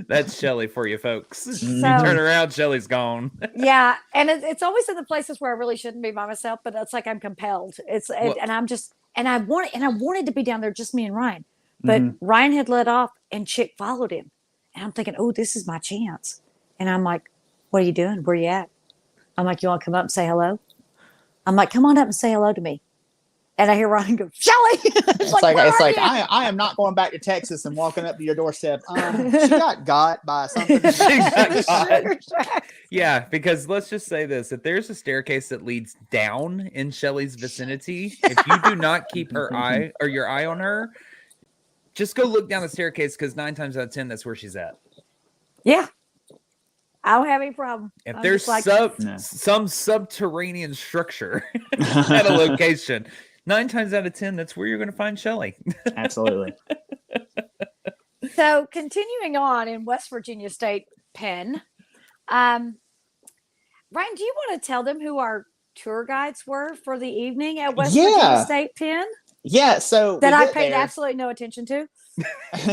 Speaker 1: That's Shelly for you folks.
Speaker 2: So,
Speaker 1: you turn around, Shelly's gone.
Speaker 2: Yeah. And it's always in the places where I really shouldn't be by myself, but it's like I'm compelled. And I'm just, and I wanted to be down there, just me and Ryan. But Ryan had let off and Chick followed him. And I'm thinking, oh, this is my chance. And I'm like, what are you doing? Where you at? I'm like, you want to come up and say hello? I'm like, come on up and say hello to me. And I hear Ryan go, Shelly. it's like
Speaker 3: I am not going back to Texas and walking up to your doorstep. She got by something.
Speaker 1: Yeah, because let's just say this. If there's a staircase that leads down in Shelly's vicinity, if you do not keep your eye on her, just go look down the staircase, because 9 times out of 10, that's where she's at.
Speaker 2: Yeah. I don't have any problem.
Speaker 1: If there's some subterranean structure at a location, 9 times out of 10, that's where you're going to find Shelly.
Speaker 3: Absolutely.
Speaker 2: So continuing on in West Virginia State Pen, Ryan, do you want to tell them who our tour guides were for the evening at West Virginia State Pen?
Speaker 3: Yeah, so
Speaker 2: that I paid absolutely no attention to.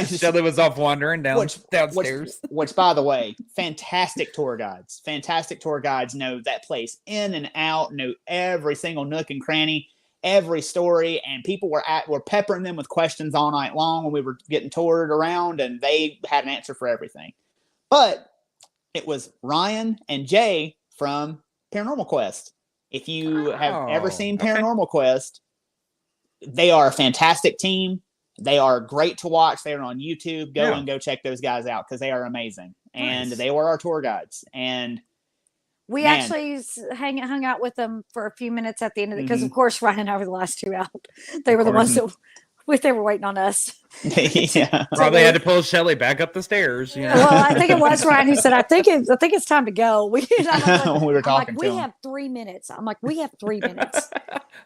Speaker 1: Shelly was off wandering downstairs.
Speaker 3: Which, by the way, fantastic tour guides. Fantastic tour guides know that place in and out, know every single nook and cranny, every story, and people were peppering them with questions all night long when we were getting toured around, and they had an answer for everything. But it was Ryan and Jay from Paranormal Quest. If you have ever seen Paranormal Quest, they are a fantastic team. They are great to watch. They are on YouTube. Go check those guys out, because they are amazing. And they were our tour guides. And
Speaker 2: we actually hung out with them for a few minutes at the end of it, because of course Ryan and I were the last two out. They were the ones that they were waiting on us.
Speaker 3: Yeah,
Speaker 1: probably had to pull Shelly back up the stairs. You know?
Speaker 2: Well, I think it was Ryan who said, "I think it's time to go." We
Speaker 3: were talking.
Speaker 2: We have 3 minutes. I'm like, we have 3 minutes.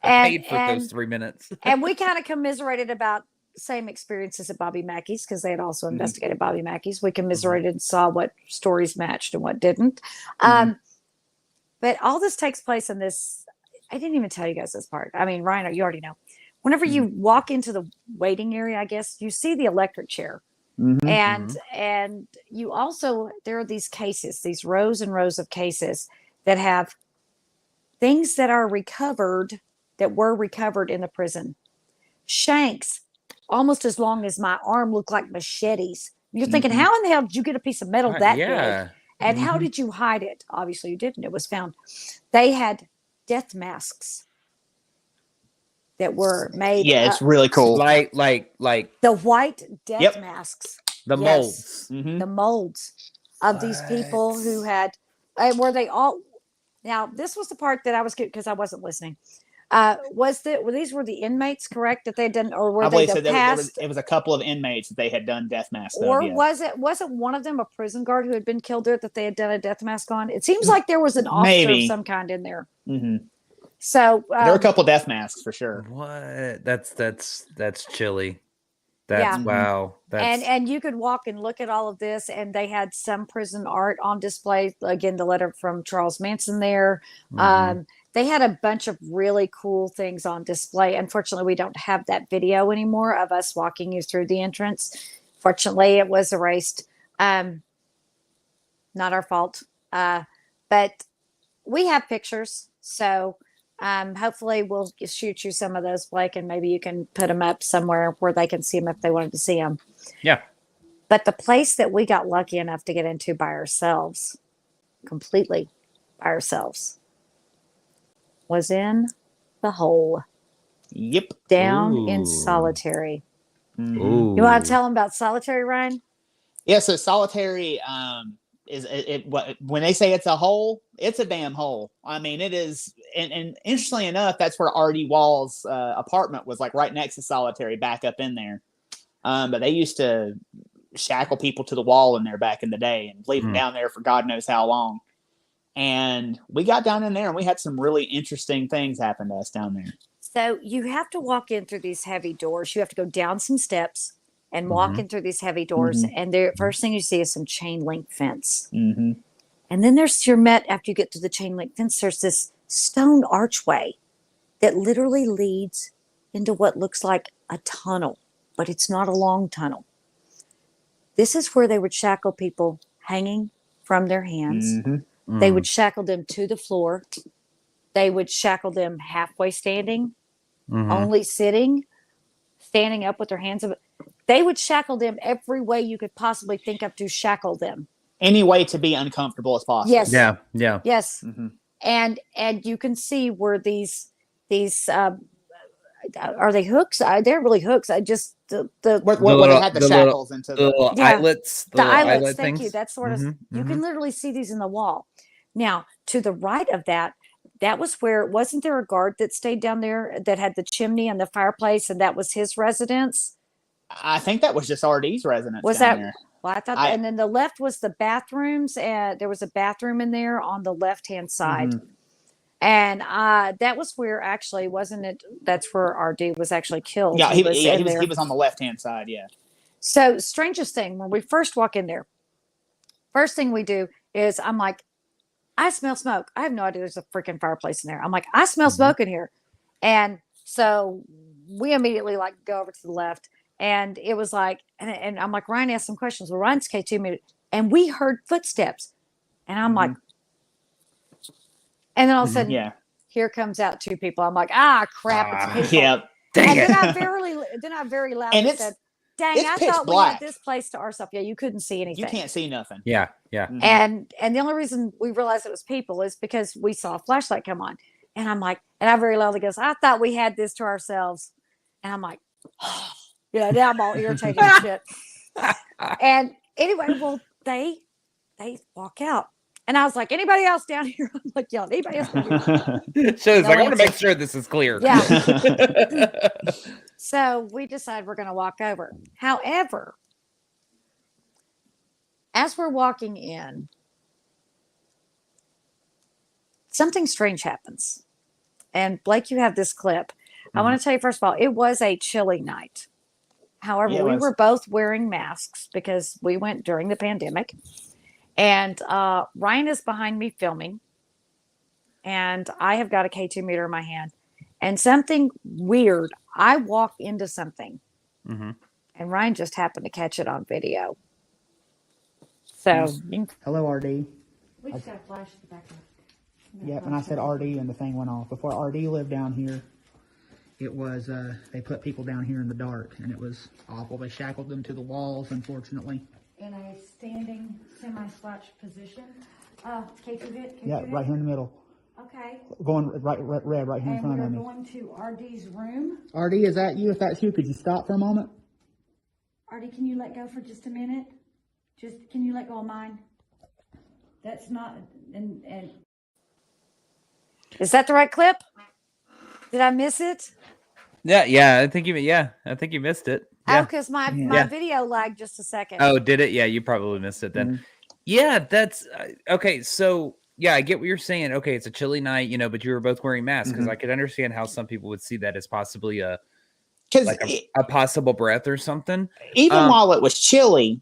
Speaker 1: Paid for those 3 minutes.
Speaker 2: And we kind of commiserated about same experiences at Bobby Mackey's, because they had also investigated Bobby Mackey's. We commiserated and saw what stories matched and what didn't. But all this takes place in this. I didn't even tell you guys this part. I mean, Ryan, you already know. Whenever you walk into the waiting area, I guess, you see the electric chair. And you also, there are these cases, these rows and rows of cases that have things that are recovered, that were recovered in the prison. Shanks, almost as long as my arm, look like machetes. You're thinking, how in the hell did you get a piece of metal that big? And how did you hide it? Obviously you didn't. It was found. They had death masks that were made.
Speaker 3: Yeah, it's really cool.
Speaker 1: Like
Speaker 2: the white death masks.
Speaker 1: The molds.
Speaker 2: The molds of these people who had, were they all, now this was the part that I was good, because I wasn't listening. Were these the inmates, correct, that they had done, or were they the past?
Speaker 3: It was a couple of inmates that they had done death masks.
Speaker 2: Or wasn't one of them a prison guard who had been killed there that they had done a death mask on? It seems like there was an officer of some kind in there. So
Speaker 3: there were a couple death masks for sure.
Speaker 1: What? That's chilly. Wow.
Speaker 2: And you could walk and look at all of this, and they had some prison art on display. Again, the letter from Charles Manson there. they had a bunch of really cool things on display. Unfortunately, we don't have that video anymore of us walking you through the entrance. Fortunately, it was erased. Not our fault. But we have pictures. So hopefully we'll shoot you some of those, Blake, and maybe you can put them up somewhere where they can see them if they wanted to see them.
Speaker 1: Yeah.
Speaker 2: But the place that we got lucky enough to get into by ourselves, completely by ourselves, was in the hole.
Speaker 3: Yep.
Speaker 2: Down in solitary.
Speaker 1: Ooh.
Speaker 2: You want to tell them about solitary, Ryan?
Speaker 3: Yeah, so solitary is when they say it's a hole, it's a damn hole. I mean, it is, and interestingly enough, that's where R.D. Wall's apartment was, like right next to solitary, back up in there. But they used to shackle people to the wall in there back in the day and leave them down there for God knows how long. And we got down in there and we had some really interesting things happen to us down there.
Speaker 2: So you have to walk in through these heavy doors. You have to go down some steps and walk in through these heavy doors. And the first thing you see is some chain link fence. And then you're met after you get to the chain link fence. There's this stone archway that literally leads into what looks like a tunnel, but it's not a long tunnel. This is where they would shackle people hanging from their hands. They would shackle them to the floor. They would shackle them halfway standing, only sitting, standing up with their hands up. They would shackle them every way you could possibly think of to shackle them.
Speaker 3: Any way to be uncomfortable as possible.
Speaker 2: Yes.
Speaker 1: Yeah.
Speaker 2: Yes. And you can see where these are they hooks? They're really hooks. I just where
Speaker 3: they had the shackles into
Speaker 1: the little eyelets.
Speaker 2: The eyelets. Thank
Speaker 1: things.
Speaker 2: you. That's sort of you can literally see these in the wall. Now, to the right of that was where, wasn't there a guard that stayed down there that had the chimney and the fireplace, and that was his residence?
Speaker 3: I think that was just RD's residence.
Speaker 2: Was
Speaker 3: down
Speaker 2: that?
Speaker 3: There.
Speaker 2: Well, I thought, and then the left was the bathrooms, and there was a bathroom in there on the left-hand side. And that was where, actually, wasn't it? That's where RD was actually killed.
Speaker 3: Yeah, he was on the left-hand side. Yeah.
Speaker 2: So, strangest thing, when we first walk in there, first thing we do is I'm like, I smell smoke. I have no idea there's a freaking fireplace in there. I'm like, I smell smoke in here. And so we immediately like go over to the left, and it was like, and I'm like, Ryan asked some questions. Well, Ryan's K2, and we heard footsteps, and I'm like, and then all of a sudden, here comes out two people. I'm like, crap, it's people.
Speaker 3: Yeah.
Speaker 2: And then I very loudly said, dang, I thought we had this place to ourselves. Yeah, you couldn't see anything.
Speaker 3: You can't see nothing.
Speaker 1: Yeah.
Speaker 2: And the only reason we realized it was people is because we saw a flashlight come on. And I'm like, and I very loudly goes, I thought we had this to ourselves. And I'm like, now I'm all irritated and shit. And anyway, well, they walk out. And I was like, anybody else down here? I'm like, yeah, anybody else down here?
Speaker 1: So it's like, I want to make sure this is clear.
Speaker 2: Yeah. So we decide we're going to walk over. However, as we're walking in, something strange happens. And Blake, you have this clip. I want to tell you, first of all, it was a chilly night. However, we were both wearing masks because we went during the pandemic. And Ryan is behind me filming. And I have got a K2 meter in my hand. And something weird, I walk into something. And Ryan just happened to catch it on video. So.
Speaker 4: Hello, RD.
Speaker 2: We just got a flash at the back of it.
Speaker 4: Yep, and I said RD and the thing went off. Before RD lived down here, it was, they put people down here in the dark, and it was awful. They shackled them to the walls, unfortunately.
Speaker 2: In a standing semi-slouch position. K2
Speaker 4: Yeah, right here in the middle.
Speaker 2: Okay.
Speaker 4: Going right here in front of me.
Speaker 2: And we're going to RD's room.
Speaker 4: RD, is that you? If that's you, could you stop for a moment?
Speaker 2: RD, can you let go for just a minute? Can you let go of mine? That's not, and is that the right clip? Did I miss it?
Speaker 1: Yeah. I think you missed it. Yeah.
Speaker 2: Oh, because my video lagged just a second.
Speaker 1: Oh, did it? Yeah, you probably missed it then. Yeah, that's okay. So yeah, I get what you're saying. Okay, it's a chilly night, but you were both wearing masks because I could understand how some people would see that as possibly a possible breath or something.
Speaker 3: Even while it was chilly,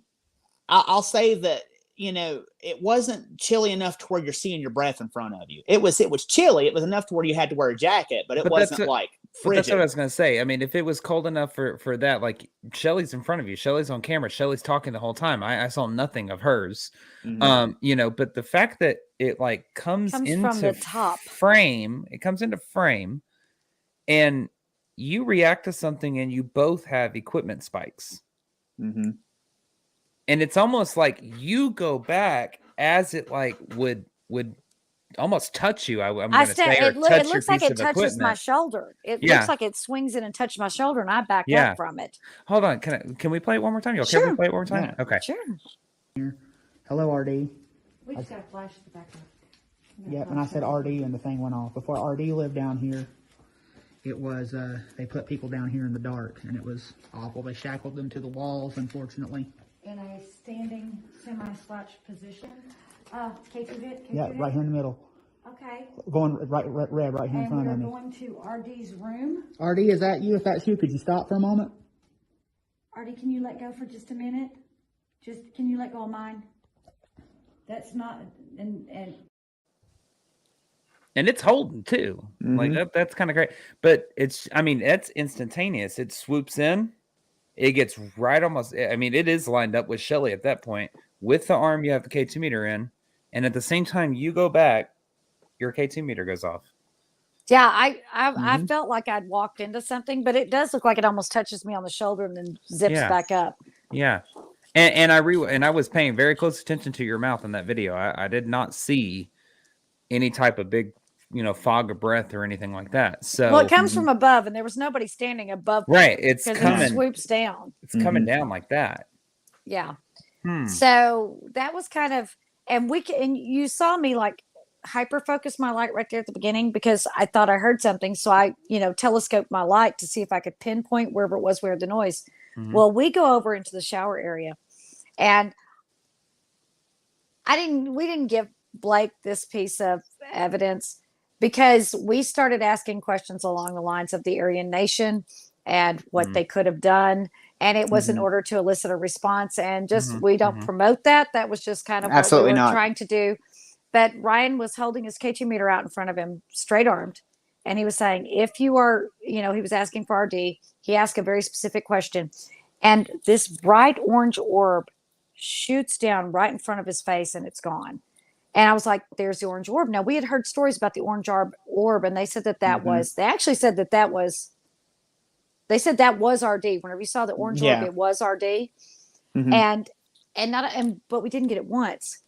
Speaker 3: I'll say that it wasn't chilly enough to where you're seeing your breath in front of you. It was chilly. It was enough to where you had to wear a jacket, but it wasn't like frigid.
Speaker 1: But that's what I was going to say. I mean, if it was cold enough for that, like Shelly's in front of you, Shelly's on camera, Shelly's talking the whole time. I saw nothing of hers. But the fact that it like comes into
Speaker 2: from the top
Speaker 1: frame, it comes into frame, and you react to something, and you both have equipment spikes.
Speaker 3: And
Speaker 1: it's almost like you go back as it like would almost touch you. I'm going to say,
Speaker 2: it looks like it touches my shoulder. It looks like it swings in and touches my shoulder, and I back up from it.
Speaker 1: Hold on, can we play it one more time? You okay? We play it one more time?
Speaker 3: Yeah.
Speaker 1: Okay.
Speaker 2: Sure.
Speaker 4: Hello, RD.
Speaker 2: We just got a flash at the back of it.
Speaker 4: Yep, and I said RD, and the thing went off. Before RD lived down here, it was they put people down here in the dark, and it was awful. They shackled them to the walls, unfortunately.
Speaker 2: In a standing semi-slouch position.
Speaker 4: Yeah, right here in the middle.
Speaker 2: Okay.
Speaker 4: Going right here in front of me.
Speaker 2: And we're going to RD's room.
Speaker 4: RD, is that you? If that's you, could you stop for a moment?
Speaker 2: RD, can you let go for just a minute? Can you let go of mine? That's not, and
Speaker 1: it's holding too. Like that's kind of great. But it's instantaneous. It swoops in. It gets right almost. I mean, it is lined up with Shelly at that point. With the arm, you have the K2 meter in, and at the same time, you go back, your K2 meter goes off.
Speaker 2: Yeah, I felt like I'd walked into something, but it does look like it almost touches me on the shoulder and then zips back up.
Speaker 1: Yeah, and I was paying very close attention to your mouth in that video. I did not see any type of big, fog of breath or anything like that. So
Speaker 2: it comes from above, and there was nobody standing above.
Speaker 1: Right, it's coming.
Speaker 2: It swoops down.
Speaker 1: It's coming down like that.
Speaker 2: Yeah. So that was kind of, and you saw me like hyper focus my light right there at the beginning because I thought I heard something. So I, telescoped my light to see if I could pinpoint wherever it was, where the noise. Well, we go over into the shower area, and we didn't give Blake this piece of evidence because we started asking questions along the lines of the Aryan Nation and what they could have done. And it was in order to elicit a response, and we don't promote that. That was just kind of what we were trying to do. But Ryan was holding his K2 meter out in front of him, straight armed. And he was saying, if you are, he was asking for RD. He asked a very specific question. And this bright orange orb shoots down right in front of his face, and it's gone. And I was like, there's the orange orb. Now, we had heard stories about the orange orb, and they said that was, they actually said that was, they said that was RD. Whenever you saw the orange orb, it was RD. But we didn't get it once.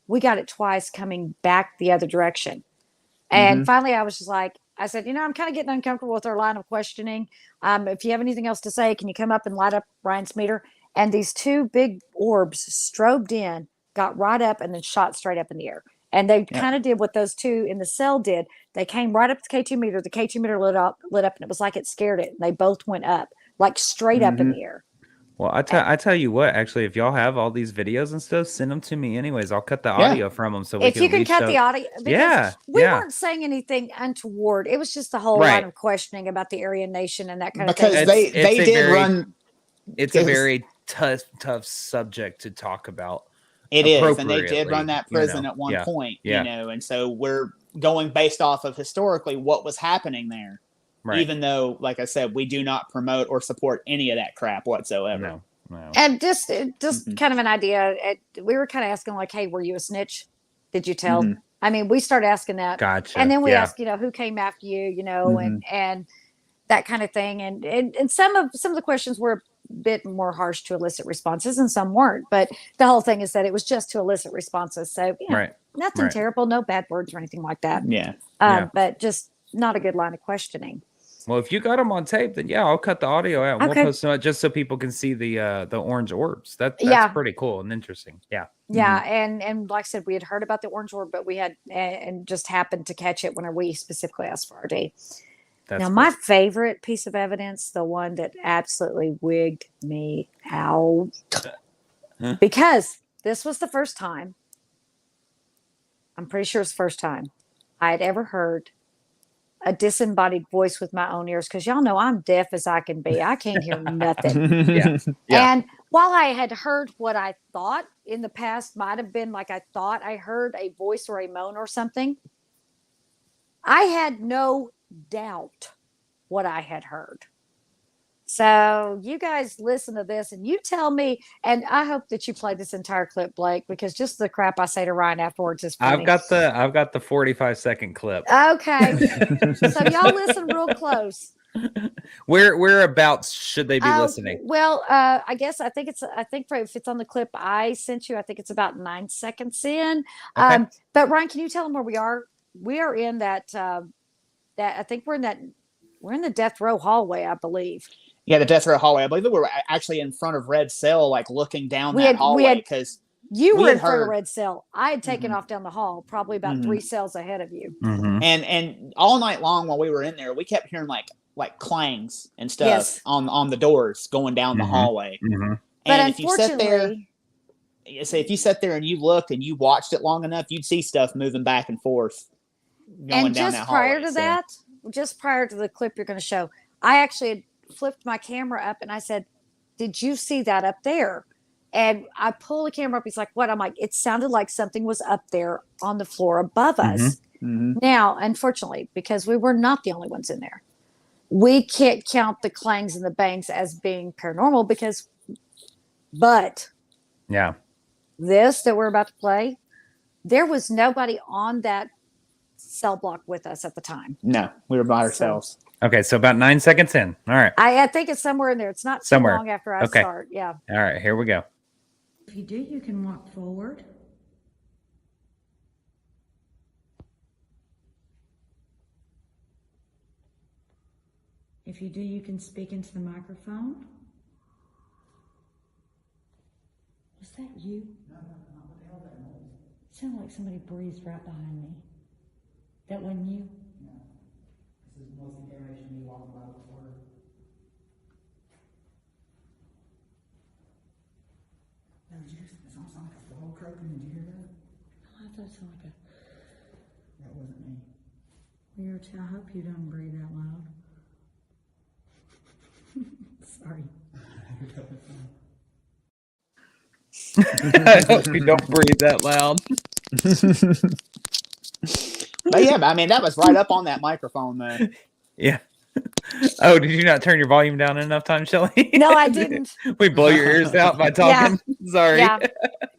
Speaker 2: We got it twice coming back the other direction. And finally, I was just like, I said, I'm kind of getting uncomfortable with our line of questioning. If you have anything else to say, can you come up and light up Ryan's meter? And these two big orbs strobed in, got right up, and then shot straight up in the air. And they kind of did what those two in the cell did. They came right up to the K2 meter. The K2 meter lit up, and it was like it scared it. And they both went up, like straight up in the air.
Speaker 1: Well, I tell you what, actually, if y'all have all these videos and stuff, send them to me anyways. I'll cut the audio from them so we
Speaker 2: if you can cut the audio. We weren't saying anything untoward. It was just the whole line of questioning about the Aryan Nation and that kind of thing.
Speaker 3: Because they did run.
Speaker 1: It's a very tough subject to talk about.
Speaker 3: It is, and they did run that prison at one point, and so we're going based off of historically what was happening there. Right. Even though, like I said, we do not promote or support any of that crap whatsoever.
Speaker 1: No.
Speaker 2: And just kind of an idea. We were kind of asking like, hey, were you a snitch? Did you tell? I mean, we started asking that.
Speaker 1: Gotcha.
Speaker 2: And then we asked, who came after you, and that kind of thing. And some of the questions were a bit more harsh to elicit responses, and some weren't. But the whole thing is that it was just to elicit responses. So nothing terrible, no bad words or anything like that. But just not a good line of questioning.
Speaker 1: Well, if you got them on tape, then I'll cut the audio out. And we'll post them out just so people can see the orange orbs. That's pretty cool and interesting. Yeah.
Speaker 2: Yeah, and like I said, we had heard about the orange orb, but we had and just happened to catch it whenever we specifically asked for RD. Now, my favorite piece of evidence, the one that absolutely wigged me out, because this was the first time, I'm pretty sure it's the first time I had ever heard a disembodied voice with my own ears, because y'all know I'm deaf as I can be. I can't hear nothing. And while I had heard what I thought in the past might have been like I thought I heard a voice or a moan or something, I had no doubt what I had heard. So you guys listen to this and you tell me, and I hope that you play this entire clip, Blake, because just the crap I say to Ryan afterwards is funny.
Speaker 1: I've got the 45-second clip.
Speaker 2: Okay. So y'all listen real close.
Speaker 1: Whereabouts should they be listening?
Speaker 2: Well, I think if it's on the clip I sent you, I think it's about 9 seconds in.
Speaker 1: Okay.
Speaker 2: But Ryan, can you tell them where we are? We are in that I think we're in the death row hallway, I believe.
Speaker 3: Yeah, the death row hallway. I believe that we're actually in front of Red Cell, like looking down that hallway, because
Speaker 2: you were in front of Red Cell. I had taken off down the hall, probably about 3 cells ahead of you.
Speaker 3: And all night long while we were in there, we kept hearing like clangs and stuff on the doors going down the hallway. And
Speaker 2: but
Speaker 3: if you sat there, if you sat there and you looked and you watched it long enough, you'd see stuff moving back and forth going down that hallway.
Speaker 2: Just prior to the clip you're going to show, I actually had flipped my camera up and I said, "Did you see that up there?" And I pull the camera up. He's like, "What?" I'm like, "It sounded like something was up there on the floor above us." Now, unfortunately, because we were not the only ones in there, we can't count the clangs and the bangs as being paranormal but this that we're about to play, there was nobody on that cell block with us at the time.
Speaker 3: No, we were by ourselves.
Speaker 1: Okay, so about 9 seconds in. All right.
Speaker 2: I think it's somewhere in there. It's not too long after I start. Yeah.
Speaker 1: All right, here we go.
Speaker 5: If you do, you can walk forward. If you do, you can speak into the microphone. Was that you? No, what the hell that noise? It sounded like somebody breathed right behind me. That wasn't you?
Speaker 4: No. This is most generation me walking by before. That was you. It sounds like a frog croaking. Did you hear that?
Speaker 5: Oh, I thought it sounded like
Speaker 4: That wasn't me.
Speaker 5: Weird. I hope you don't breathe out loud. Sorry.
Speaker 1: I hope you don't breathe that loud.
Speaker 3: But yeah, I mean, that was right up on that microphone, though.
Speaker 1: Yeah. Oh, did you not turn your volume down enough time, Shelly?
Speaker 2: No, I didn't.
Speaker 1: We blow your ears out by talking. Yeah. Sorry.
Speaker 2: Yeah,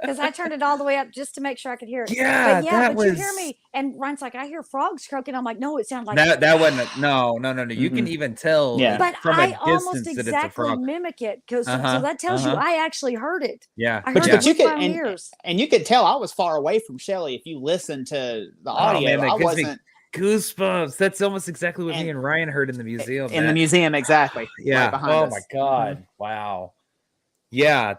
Speaker 2: because I turned it all the way up just to make sure I could hear it.
Speaker 1: Yeah,
Speaker 2: but you hear me, and Ryan's like, "I hear frogs croaking." I'm like, "No, it sounds like
Speaker 1: that wasn't. No. You can even tell.
Speaker 3: Yeah.
Speaker 2: But
Speaker 1: from
Speaker 2: I
Speaker 1: a
Speaker 2: almost
Speaker 1: distance
Speaker 2: exactly mimic it because so that tells you I actually heard it.
Speaker 1: Yeah,
Speaker 2: I heard it with my ears.
Speaker 3: And you could tell I was far away from Shelly if you listened to the audio.
Speaker 1: Man,
Speaker 3: I wasn't.
Speaker 1: Goosebumps. That's almost exactly what me and Ryan heard in the museum.
Speaker 3: In the museum, exactly.
Speaker 1: Yeah.
Speaker 3: Right behind us.
Speaker 1: My God. Wow. Yeah.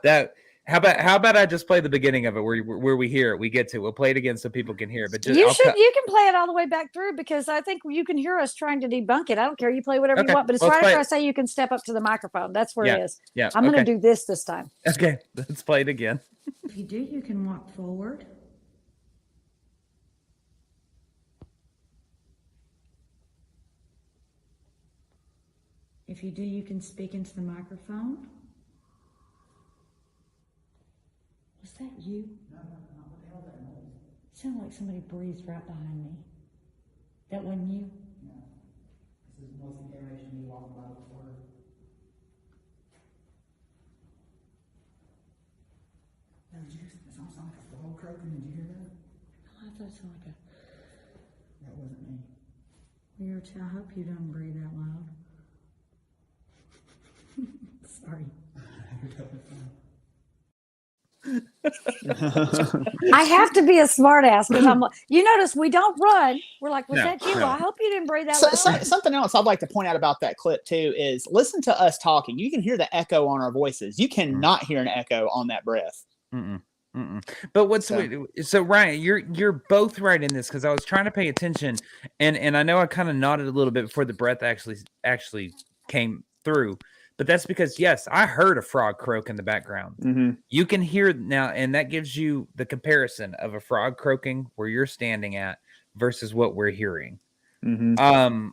Speaker 1: How about I just play the beginning of it where we hear it? We get to. We'll play it again so people can hear it. But just
Speaker 2: you can play it all the way back through because I think you can hear us trying to debunk it. I don't care. You play whatever you want, but it's right after I say you can step up to the microphone. That's where it is.
Speaker 1: Yeah.
Speaker 2: I'm going to do this time.
Speaker 1: Okay. Let's play it again.
Speaker 5: If you do, you can walk forward. If you do, you can speak into the microphone. Was that you?
Speaker 4: No, what the hell that noise?
Speaker 5: It sounded like somebody breathed right behind me. That wasn't you?
Speaker 4: No. This is most generation me walking by before. That was you. It sounds like a frog croaking. Did you hear that?
Speaker 5: Oh, I thought it sounded like
Speaker 4: That wasn't me.
Speaker 5: Weird. I hope you don't breathe out loud. Sorry.
Speaker 2: I have to be a smartass because you notice we don't run. We're like, was that you?
Speaker 1: No.
Speaker 2: I hope you didn't breathe that loud.
Speaker 3: Something else I'd like to point out about that clip too is listen to us talking. You can hear the echo on our voices. You cannot hear an echo on that breath.
Speaker 1: But what's so Ryan, you're both right in this because I was trying to pay attention and I know I kind of nodded a little bit before the breath actually came through. But that's because, yes, I heard a frog croak in the background. You can hear now, and that gives you the comparison of a frog croaking where you're standing at versus what we're hearing. Man,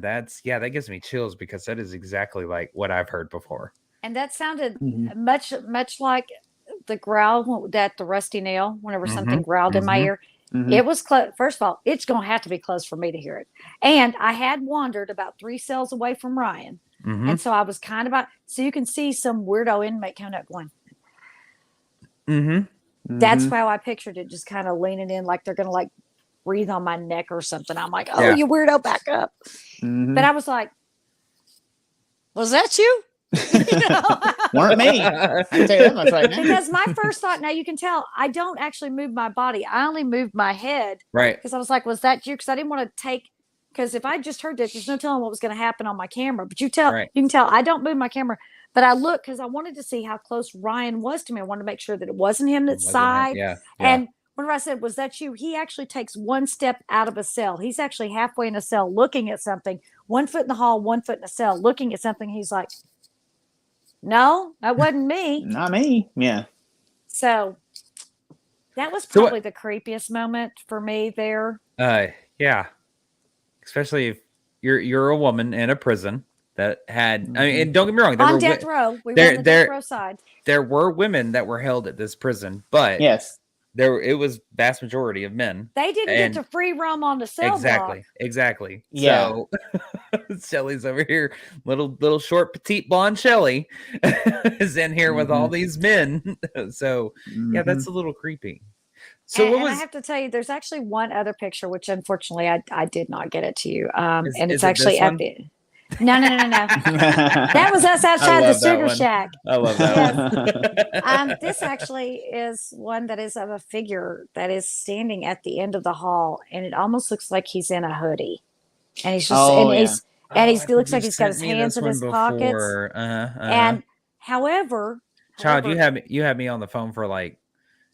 Speaker 1: that gives me chills because that is exactly like what I've heard before.
Speaker 2: And that sounded much like the growl that the rusty nail, whenever something growled in my ear. It was close. First of all, it's going to have to be close for me to hear it. And I had wandered about 3 cells away from Ryan. And so I was kind of so you can see some weirdo inmate coming up going. That's how I pictured it, just kind of leaning in like they're going to like breathe on my neck or something. I'm like, oh, you weirdo, back up. But I was like, was that you?
Speaker 3: Weren't me. I can tell you that much right now.
Speaker 2: Because my first thought, now you can tell, I don't actually move my body. I only moved my head.
Speaker 1: Right.
Speaker 2: Because I was like, was that you? Because I didn't want to take, because if I just heard that, there's no telling what was going to happen on my camera. But you can tell I don't move my camera. But I look because I wanted to see how close Ryan was to me. I wanted to make sure that it wasn't him that sighed. And whenever I said, was that you? He actually takes 1 step out of a cell. He's actually halfway in a cell looking at something, 1 foot in the hall, 1 foot in the cell, looking at something. He's like, no, that wasn't me.
Speaker 3: Not me. Yeah.
Speaker 2: So that was probably the creepiest moment for me there.
Speaker 1: Yeah. Especially if you're a woman in a prison that had, I mean, and don't get me wrong,
Speaker 2: on death row. We were on the death row side.
Speaker 1: There were women that were held at this prison, but it was vast majority of men.
Speaker 2: They didn't get to free roam on the cell block.
Speaker 1: Exactly.
Speaker 3: Yeah.
Speaker 1: So Shelly's over here, little short petite blonde Shelly is in here with all these men. So yeah, that's a little creepy. So
Speaker 2: I have to tell you, there's actually one other picture, which unfortunately I did not get it to you. And it's actually at the No. That was us outside the Sugar Shack.
Speaker 1: I love that one.
Speaker 2: This actually is one that is of a figure that is standing at the end of the hall, and it almost looks like he's in a hoodie. And he's just he looks like he's got his hands in his pockets. And however,
Speaker 1: child, you had me on the phone for like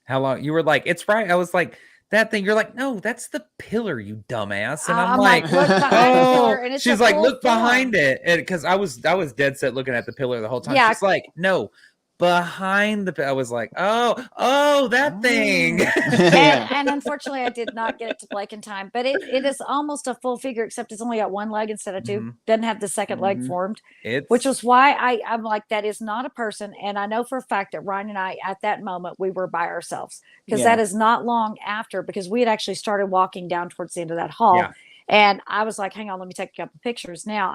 Speaker 1: how long? You were like, it's right. I was like, that thing. You're like, no, that's the pillar, you dumbass. And I'm like,
Speaker 2: look behind the pillar, and it's
Speaker 1: she's like, look behind it, and because I was dead set looking at the pillar the whole time. She's like, no, behind the. I was like, oh, that thing.
Speaker 2: And unfortunately, I did not get it to Blake in time. But it is almost a full figure, except it's only got 1 leg instead of 2. Doesn't have the second leg formed, which was why I'm like, that is not a person. And I know for a fact that Ryan and I, at that moment, we were by ourselves, because that is not long after, because we had actually started walking down towards the end of that hall. And I was like, hang on, let me take a couple pictures. Now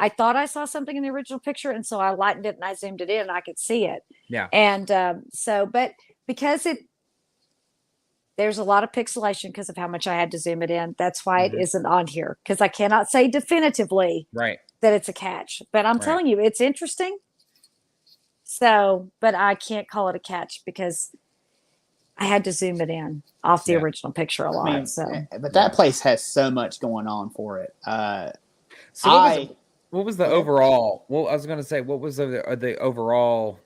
Speaker 2: I thought I saw something in the original picture, and so I lightened it and I zoomed it in and I could see it.
Speaker 1: Yeah.
Speaker 2: And but because there's a lot of pixelation because of how much I had to zoom it in. That's why it isn't on here, because I cannot say definitively that it's a catch. But I'm telling you, it's interesting. So, but I can't call it a catch because I had to zoom it in off the original picture a lot.
Speaker 3: But that place has so much going on for it.
Speaker 1: What was the overall? Well, I was going to say, what was the overall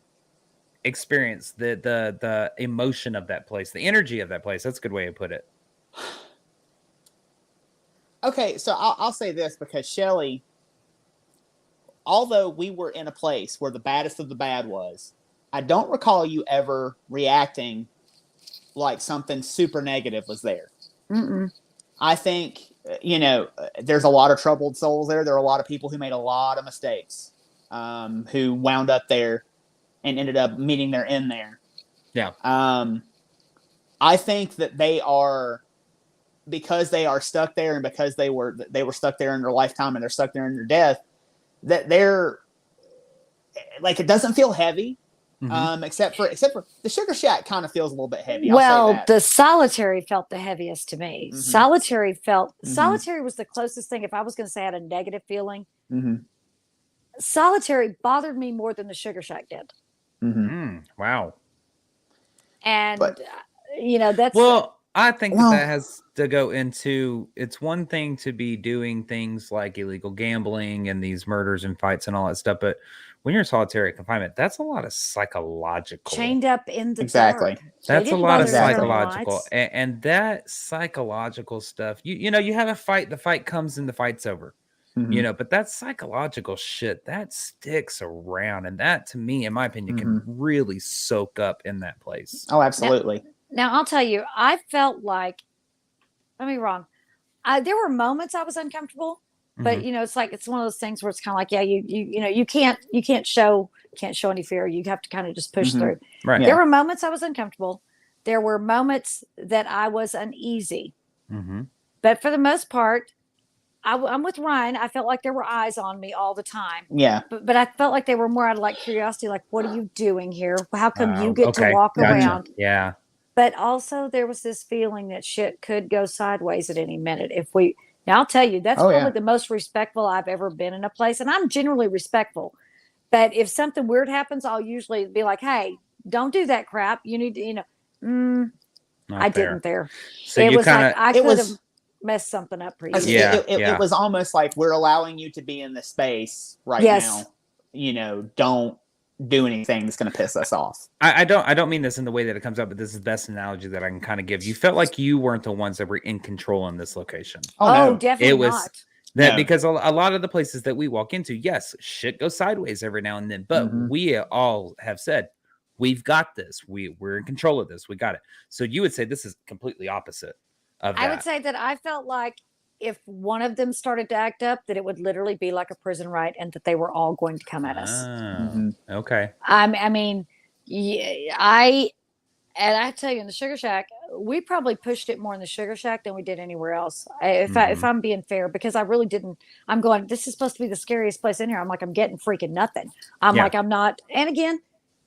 Speaker 1: experience, the emotion of that place, the energy of that place? That's a good way to put it.
Speaker 3: Okay, so I'll say this, because Shelly, although we were in a place where the baddest of the bad was, I don't recall you ever reacting like something super negative was there. I think, there's a lot of troubled souls there. There are a lot of people who made a lot of mistakes, who wound up there and ended up meeting their end there.
Speaker 1: Yeah.
Speaker 3: I think that they are, because they are stuck there, and because they were stuck there in their lifetime, and they're stuck there in their death, that they're like, it doesn't feel heavy. Except for the Sugar Shack kind of feels a little bit heavy.
Speaker 2: Well, the solitary felt the heaviest to me. Solitary was the closest thing. If I was going to say I had a negative feeling, solitary bothered me more than the Sugar Shack did.
Speaker 1: Wow.
Speaker 2: And that's
Speaker 1: I think that has to go into, it's one thing to be doing things like illegal gambling and these murders and fights and all that stuff, but when you're in solitary confinement, that's a lot of psychological.
Speaker 2: Chained up in the dark.
Speaker 1: That's a lot of psychological, and that psychological stuff. You have a fight. The fight comes and the fight's over. But that psychological shit that sticks around, and that, to me, in my opinion, can really soak up in that place.
Speaker 3: Oh, absolutely.
Speaker 2: Now I'll tell you, I felt like, don't be wrong, there were moments I was uncomfortable. But it's like it's one of those things where it's kind of like, yeah, you can't show any fear. You have to kind of just push through.
Speaker 1: Right.
Speaker 2: There were moments I was uncomfortable. There were moments that I was uneasy. But for the most part, I'm with Ryan. I felt like there were eyes on me all the time.
Speaker 3: Yeah.
Speaker 2: But I felt like they were more out of like curiosity, like, what are you doing here? How come you get to walk around?
Speaker 1: Yeah.
Speaker 2: But also there was this feeling that shit could go sideways at any minute now I'll tell you, that's probably the most respectful I've ever been in a place. And I'm generally respectful. But if something weird happens, I'll usually be like, hey, don't do that crap. You need to, I didn't there.
Speaker 1: So
Speaker 2: it
Speaker 1: you
Speaker 2: was
Speaker 1: kinda,
Speaker 2: like I could have messed something up pretty easily.
Speaker 3: It was almost like we're allowing you to be in the space right now. Don't do anything that's going to piss us off.
Speaker 1: I don't mean this in the way that it comes up, but this is the best analogy that I can kind of give. You felt like you weren't the ones that were in control in this location.
Speaker 2: Oh, no. Definitely not.
Speaker 1: Because a lot of the places that we walk into, yes, shit goes sideways every now and then, but we all have said, we've got this. We're in control of this. We got it. So you would say this is completely opposite of that.
Speaker 2: I would say that I felt like if one of them started to act up, that it would literally be like a prison riot and that they were all going to come at us.
Speaker 1: Okay.
Speaker 2: I mean, I tell you, in the Sugar Shack, we probably pushed it more in the Sugar Shack than we did anywhere else. If I'm being fair, because I really didn't. I'm going, this is supposed to be the scariest place in here. I'm like, I'm getting freaking nothing. I'm like, I'm not. And again,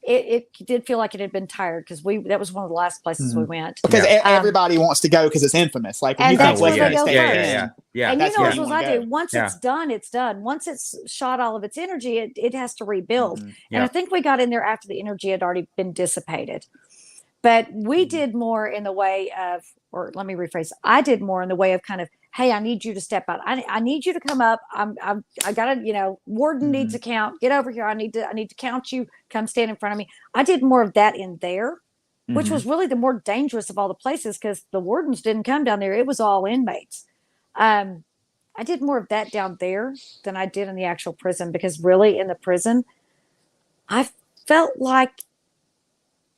Speaker 2: it did feel like it had been tired because that was one of the last places we went.
Speaker 3: Because everybody wants to go because it's infamous. Like,
Speaker 2: and that's where they go first.
Speaker 1: Yeah.
Speaker 2: And what I do. Once it's done, it's done. Once it's shot all of its energy, it has to rebuild. And I think we got in there after the energy had already been dissipated. But we did more in the way of, or let me rephrase, I did more in the way of kind of, hey, I need you to step out. I need you to come up. I gotta, warden needs a count. Get over here. I need to count you. Come stand in front of me. I did more of that in there, which was really the more dangerous of all the places because the wardens didn't come down there. It was all inmates. I did more of that down there than I did in the actual prison because really in the prison, I felt like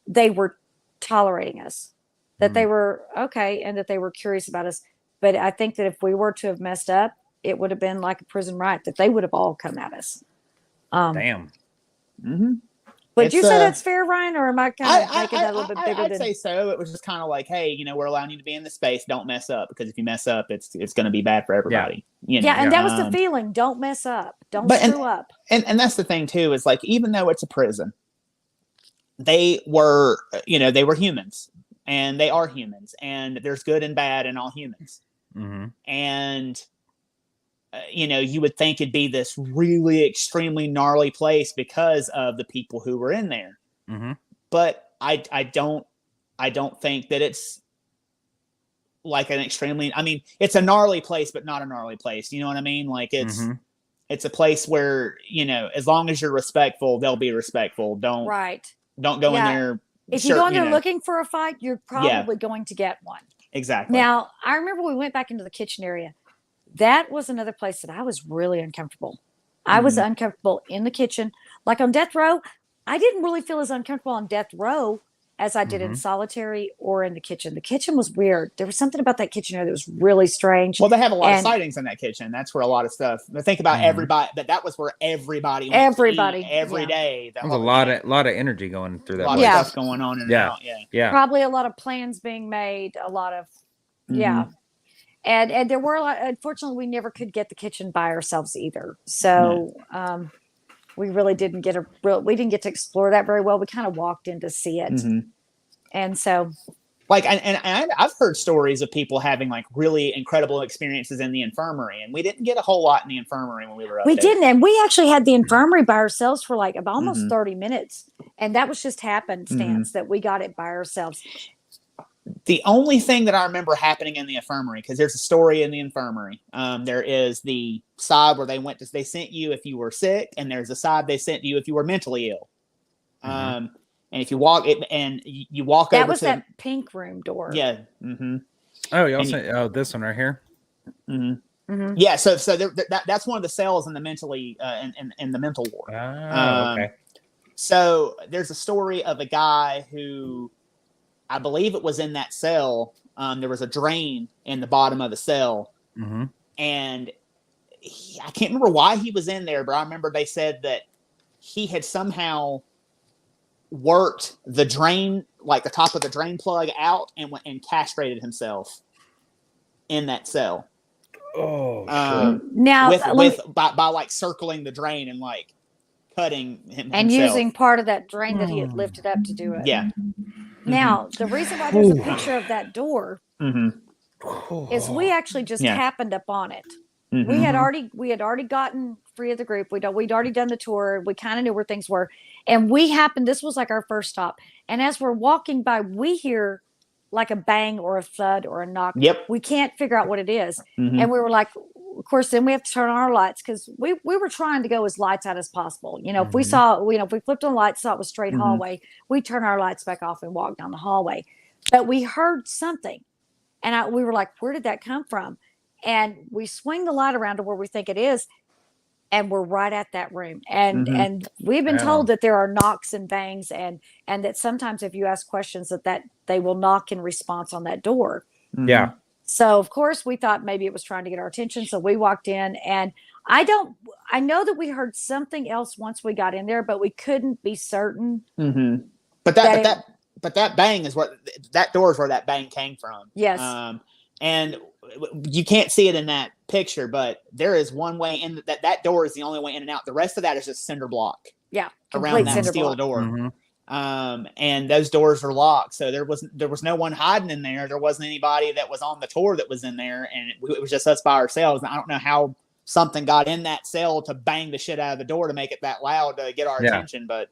Speaker 2: they were tolerating us, that they were okay and that they were curious about us. But I think that if we were to have messed up, it would have been like a prison riot, that they would have all come at us.
Speaker 1: Damn.
Speaker 2: Would you say that's fair, Ryan, or am I kind of making that a little bit bigger?
Speaker 3: I'd say so. It was just kind of like, hey, we're allowing you to be in the space. Don't mess up, because if you mess up, it's going to be bad for everybody.
Speaker 2: And that was the feeling. Don't mess up. Don't screw up.
Speaker 3: And that's the thing too, is like, even though it's a prison, they were humans, and they are humans, and there's good and bad in all humans. And you would think it'd be this really extremely gnarly place because of the people who were in there. But I don't think that it's like an extremely, it's a gnarly place, but not a gnarly place. You know what I mean? Like it's a place where, as long as you're respectful, they'll be respectful. Don't go in there.
Speaker 2: If you go in there looking for a fight, you're probably going to get one.
Speaker 3: Exactly.
Speaker 2: Now, I remember we went back into the kitchen area. That was another place that I was really uncomfortable. I was uncomfortable in the kitchen. Like on death row, I didn't really feel as uncomfortable on death row as I did in solitary or in the kitchen. The kitchen was weird. There was something about that kitchen area that was really strange.
Speaker 3: Well, they have a lot of sightings in that kitchen. That's where a lot of stuff. Think about everybody. That was where everybody went to eat every day.
Speaker 1: There's a lot of energy going through that.
Speaker 3: A lot of stuff going on in and out.
Speaker 1: Yeah.
Speaker 2: Probably a lot of plans being made. A lot of And there were a lot. Unfortunately, we never could get the kitchen by ourselves either. So we really didn't get we didn't get to explore that very well. We kind of walked in to see it. And so,
Speaker 3: like, and I've heard stories of people having like really incredible experiences in the infirmary, and we didn't get a whole lot in the infirmary when we were up there.
Speaker 2: We didn't, and we actually had the infirmary by ourselves for like almost 30 minutes, and that was just happenstance that we got it by ourselves.
Speaker 3: The only thing that I remember happening in the infirmary, because there's a story in the infirmary. There is the side where they sent you if you were sick, and there's a side they sent you if you were mentally ill. And if you walk it, and you walk
Speaker 2: that
Speaker 3: over
Speaker 2: was
Speaker 3: to
Speaker 2: that pink room door.
Speaker 3: Yeah.
Speaker 1: Oh, you also this one right here.
Speaker 3: Yeah. So that's one of the cells in the mentally in the mental ward.
Speaker 1: Okay.
Speaker 3: So there's a story of a guy who, I believe it was in that cell. There was a drain in the bottom of the cell, and I can't remember why he was in there, but I remember they said that he had somehow worked the drain, like the top of the drain plug out, and went and castrated himself in that cell.
Speaker 1: Oh, shit.
Speaker 2: Now
Speaker 3: by like circling the drain and like cutting him
Speaker 2: and
Speaker 3: himself.
Speaker 2: using part of that drain that he had lifted up to do it.
Speaker 3: Yeah.
Speaker 2: Now the reason why there's a picture of that door is we actually just happened upon it. We had already gotten free of the group. We'd already done the tour. We kind of knew where things were, and this was like our first stop. And as we're walking by, we hear like a bang or a thud or a knock.
Speaker 3: Yep.
Speaker 2: We can't figure out what it is. And we were like, of course, then we have to turn on our lights because we were trying to go as lights out as possible. If we saw, if we flipped on lights, saw it was straight hallway, we turn our lights back off and walk down the hallway. But we heard something, and we were like, where did that come from? And we swing the light around to where we think it is, and we're right at that room. And we've been told that there are knocks and bangs, and that sometimes if you ask questions that they will knock in response on that door.
Speaker 1: Yeah.
Speaker 2: So of course we thought maybe it was trying to get our attention. So we walked in, and I know that we heard something else once we got in there, but we couldn't be certain.
Speaker 3: But that bang is that door is where that bang came from.
Speaker 2: Yes.
Speaker 3: And you can't see it in that picture, but there is one way in that door is the only way in and out. The rest of that is just cinder block.
Speaker 2: Yeah.
Speaker 3: Around that steel door. And those doors were locked. So there was no one hiding in there. There wasn't anybody that was on the tour that was in there. And it was just us by ourselves. And I don't know how something got in that cell to bang the shit out of the door to make it that loud to get our attention. But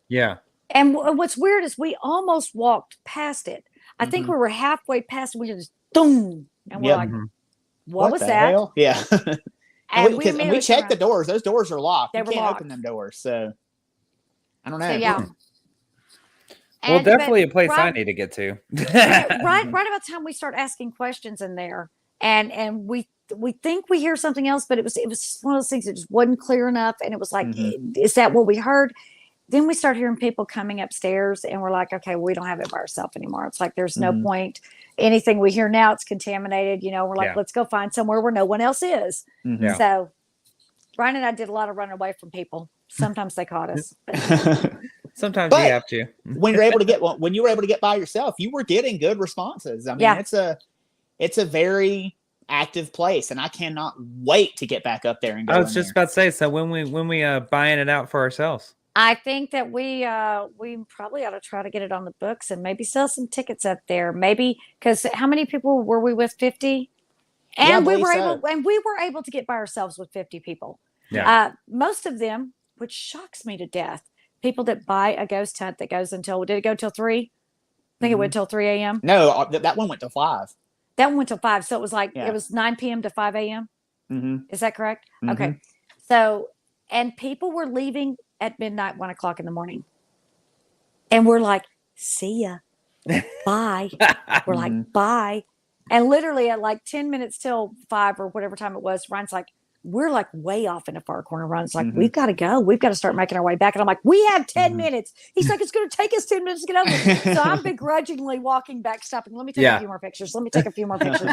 Speaker 2: and what's weird is we almost walked past it. I think we were halfway past, and we just boom. And we're like, what was that?
Speaker 3: Hell? Yeah. and we checked the doors. Those doors are locked. You can't open them doors. So I don't know.
Speaker 2: So, yeah.
Speaker 1: Well, definitely a place I need to get to.
Speaker 2: right about the time we start asking questions in there, and we think we hear something else, but it was one of those things that just wasn't clear enough, and it was like, is that what we heard? Then we start hearing people coming upstairs, and we're like, okay, we don't have it by ourselves anymore. It's like there's no point. Anything we hear now, it's contaminated. We're like, let's go find somewhere where no one else is. So Ryan and I did a lot of running away from people. Sometimes they caught us.
Speaker 1: Sometimes you have to.
Speaker 3: when you were able to get by yourself, you were getting good responses. I mean, it's a very active place, and I cannot wait to get back up there and go.
Speaker 1: I was just about to say, so when we buying it out for ourselves.
Speaker 2: I think that we probably ought to try to get it on the books and maybe sell some tickets up there. Maybe because how many people were we with? 50, and we were able to get by ourselves with 50 people.
Speaker 1: Yeah.
Speaker 2: Most of them, which shocks me to death, people that buy a ghost hunt that goes until, did it go till 3? I think it went till 3 a.m.
Speaker 3: No, that one went till 5.
Speaker 2: That one went till 5. So it was like it was 9 p.m. to 5 a.m. Is that correct? Okay. So, and people were leaving at midnight, 1 o'clock in the morning. And we're like, see ya. Bye. We're like, bye. And literally at like 10 minutes till 5 or whatever time it was, Ryan's like, we're like way off in a far corner. Ryan's like, we've got to go. We've got to start making our way back. And I'm like, we have 10 minutes. He's like, it's going to take us 10 minutes to get over. So I'm begrudgingly walking back, stopping. Let me take a few more pictures. Let me take a few more pictures.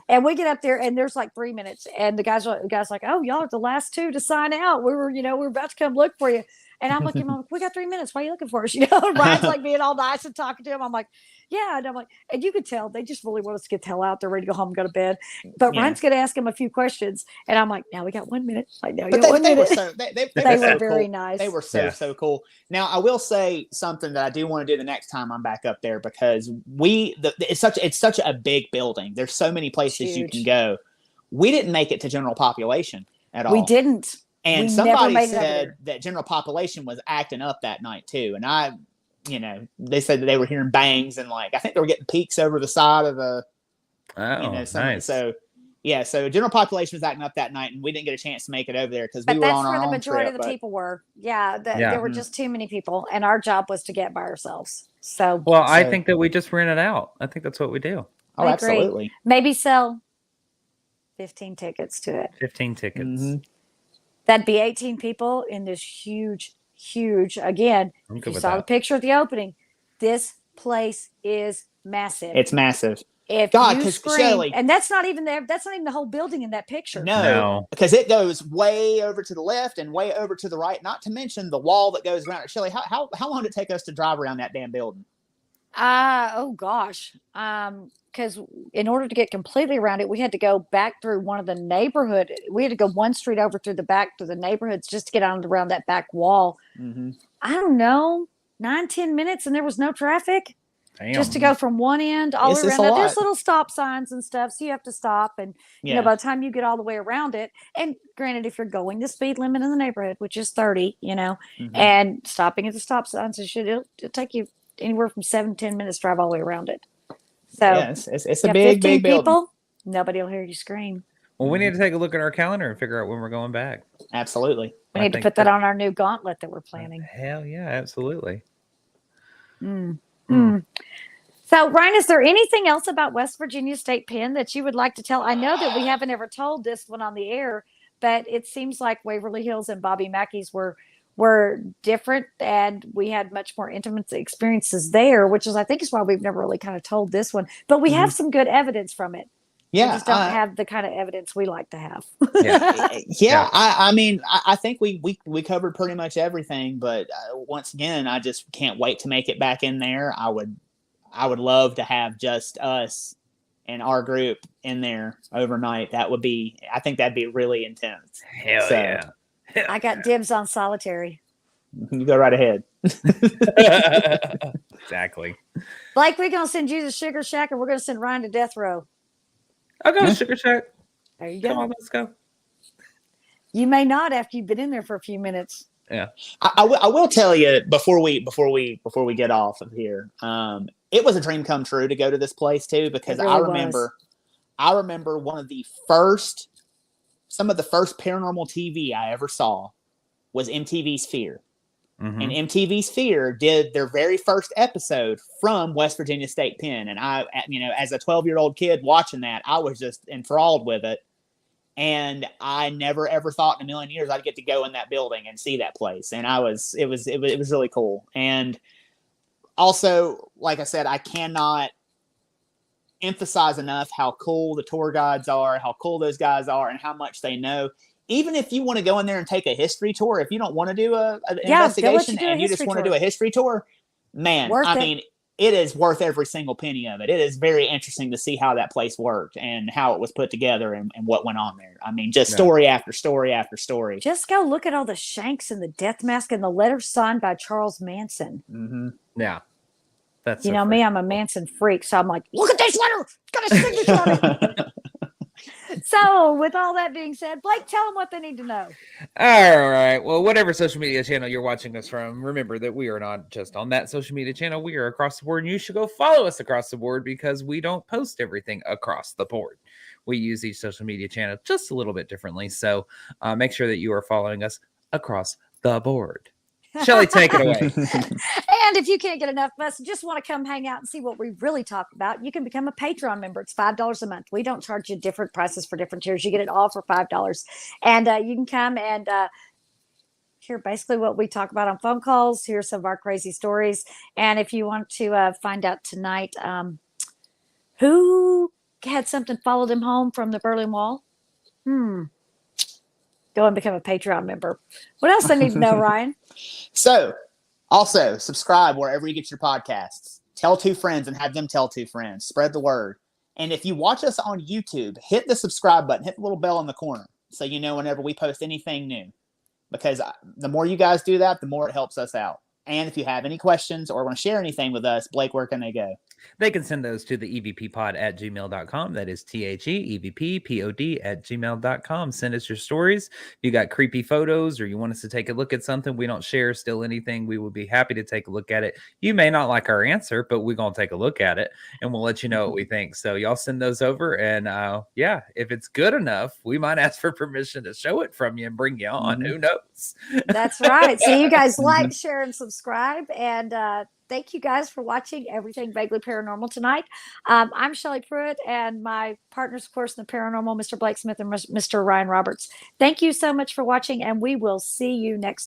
Speaker 2: And we get up there and there's like 3 minutes. And the guy's like, oh, y'all are the last 2 to sign out. We're about to come look for you. And I'm looking, we got 3 minutes. Why are you looking for us? Ryan's like being all nice and talking to him. I'm like, yeah. And I'm like, and you could tell they just really want us to get the hell out. They're ready to go home and go to bed. But Ryan's going to ask him a few questions. And I'm like, now we got 1 minute. Like, now we got 1 minute. They were very nice.
Speaker 3: They were so cool. Now, I will say something that I do want to do the next time I'm back up there, because it's such a big building. There's so many places you can go. We didn't make it to general population at all.
Speaker 2: We didn't.
Speaker 3: And somebody said that general population was acting up that night too. And they said that they were hearing bangs and I think they were getting peeks over the side of the,
Speaker 1: nice.
Speaker 3: So general population was acting up that night, and we didn't get a chance to make it over there because we were on our own trip. That's where the majority
Speaker 2: of the people were. There were just too many people, and our job was to get by ourselves. So,
Speaker 1: I think that we just ran it out. I think that's what we do.
Speaker 3: Oh, absolutely.
Speaker 2: Maybe sell 15 tickets to it.
Speaker 1: 15 tickets.
Speaker 3: Mm-hmm.
Speaker 2: That'd be 18 people in this huge, again, if you saw the picture at the opening, this place is massive.
Speaker 3: It's massive.
Speaker 2: If
Speaker 3: God,
Speaker 2: you
Speaker 3: because
Speaker 2: scream, and that's not even there. That's not even the whole building in that picture.
Speaker 3: No, because it goes way over to the left and way over to the right. Not to mention the wall that goes around it. Shelley, how long did it take us to drive around that damn building?
Speaker 2: Oh gosh. Because in order to get completely around it, we had to go back through one of the neighborhood. We had to go one street over through the back to the neighborhoods just to get on around that back wall.
Speaker 3: Mm-hmm.
Speaker 2: I don't know, 9-10 minutes, and there was no traffic.
Speaker 1: Damn.
Speaker 2: Just to go from one end all the way around. Now, there's little stop signs and stuff, so you have to stop. And you know, by the time you get all the way around it, and granted, if you're going the speed limit in the neighborhood, which is 30, you know, and stopping at the stop signs, it'll take you anywhere from 7-10 minutes to drive all the way around it. So
Speaker 3: it's a big building.
Speaker 2: People, nobody will hear you scream.
Speaker 1: Well, we need to take a look at our calendar and figure out when we're going back.
Speaker 3: Absolutely.
Speaker 2: We need to put that on our new gauntlet that we're planning.
Speaker 1: Hell yeah, absolutely.
Speaker 2: So, Ryan, is there anything else about West Virginia State Pen that you would like to tell? I know that we haven't ever told this one on the air, but it seems like Waverly Hills and Bobby Mackey's were different, and we had much more intimate experiences there, which is, I think, is why we've never really kind of told this one. But we have some good evidence from it.
Speaker 3: Yeah,
Speaker 2: we just don't have the kind of evidence we like to have.
Speaker 3: I mean, I think we covered pretty much everything, but once again, I just can't wait to make it back in there. I would love to have just us and our group in there overnight. I think that'd be really intense.
Speaker 1: Hell yeah.
Speaker 2: I got dibs on solitary.
Speaker 3: You go right ahead.
Speaker 1: Exactly.
Speaker 2: Blake, we're going to send you to Sugar Shack, and we're going to send Ryan to Death Row.
Speaker 1: I'll go to Sugar Shack.
Speaker 2: There you go.
Speaker 1: Come on, let's go.
Speaker 2: You may not after you've been in there for a few minutes.
Speaker 1: Yeah.
Speaker 3: I will tell you before we get off of here. It was a dream come true to go to this place too, because I remember some of the first paranormal TV I ever saw was MTV's Fear. And MTV's Fear did their very first episode from West Virginia State Pen. And I, as a 12-year-old kid watching that, I was just enthralled with it. And I never ever thought in a million years I'd get to go in that building and see that place. And it was really cool. And also, like I said, I cannot emphasize enough how cool the tour guides are, how cool those guys are, and how much they know. Even if you want to go in there and take a history tour, if you don't want to do an investigation and you just want to do a history tour, man, it is worth every single penny of it. It is very interesting to see how that place worked and how it was put together and what went on there. I mean, just story after story after story.
Speaker 2: Just go look at all the shanks and the death mask and the letters signed by Charles Manson.
Speaker 1: Yeah. That's
Speaker 2: me, I'm a Manson freak. So I'm like, look at this letter. It's got a signature on it. So, with all that being said, Blake, tell them what they need to know.
Speaker 1: All right. Well, whatever social media channel you're watching us from, remember that we are not just on that social media channel. We are across the board, and you should go follow us across the board because we don't post everything across the board. We use each social media channel just a little bit differently. So, make sure that you are following us across the board. Shelley, take it away.
Speaker 2: And if you can't get enough of us, just want to come hang out and see what we really talk about, you can become a Patreon member. It's $5 a month. We don't charge you different prices for different tiers. You get it all for $5. And you can come and hear basically what we talk about on phone calls, hear some of our crazy stories. And if you want to find out tonight who had something followed him home from the Berlin Wall, go and become a Patreon member. What else I need to know, Ryan?
Speaker 3: So, also subscribe wherever you get your podcasts. Tell 2 friends and have them tell 2 friends. Spread the word. And if you watch us on YouTube, hit the subscribe button, hit the little bell in the corner so you know whenever we post anything new. Because the more you guys do that, the more it helps us out. And if you have any questions or want to share anything with us, Blake, where can they go?
Speaker 1: They can send those to the evppod@gmail.com. That is THEEVPPOD@gmail.com. Send us your stories. If you got creepy photos or you want us to take a look at something we don't share still anything, we would be happy to take a look at it. You may not like our answer, but we're going to take a look at it and we'll let you know what we think. So y'all send those over. And if it's good enough, we might ask for permission to show it from you and bring you on. Who knows?
Speaker 2: That's right. So you guys like, share, and subscribe. And thank you guys for watching Everything Vaguely Paranormal tonight. I'm Shelley Pruitt, and my partners, of course, in the paranormal, Mr. Blake Smith and Mr. Ryan Roberts. Thank you so much for watching, and we will see you next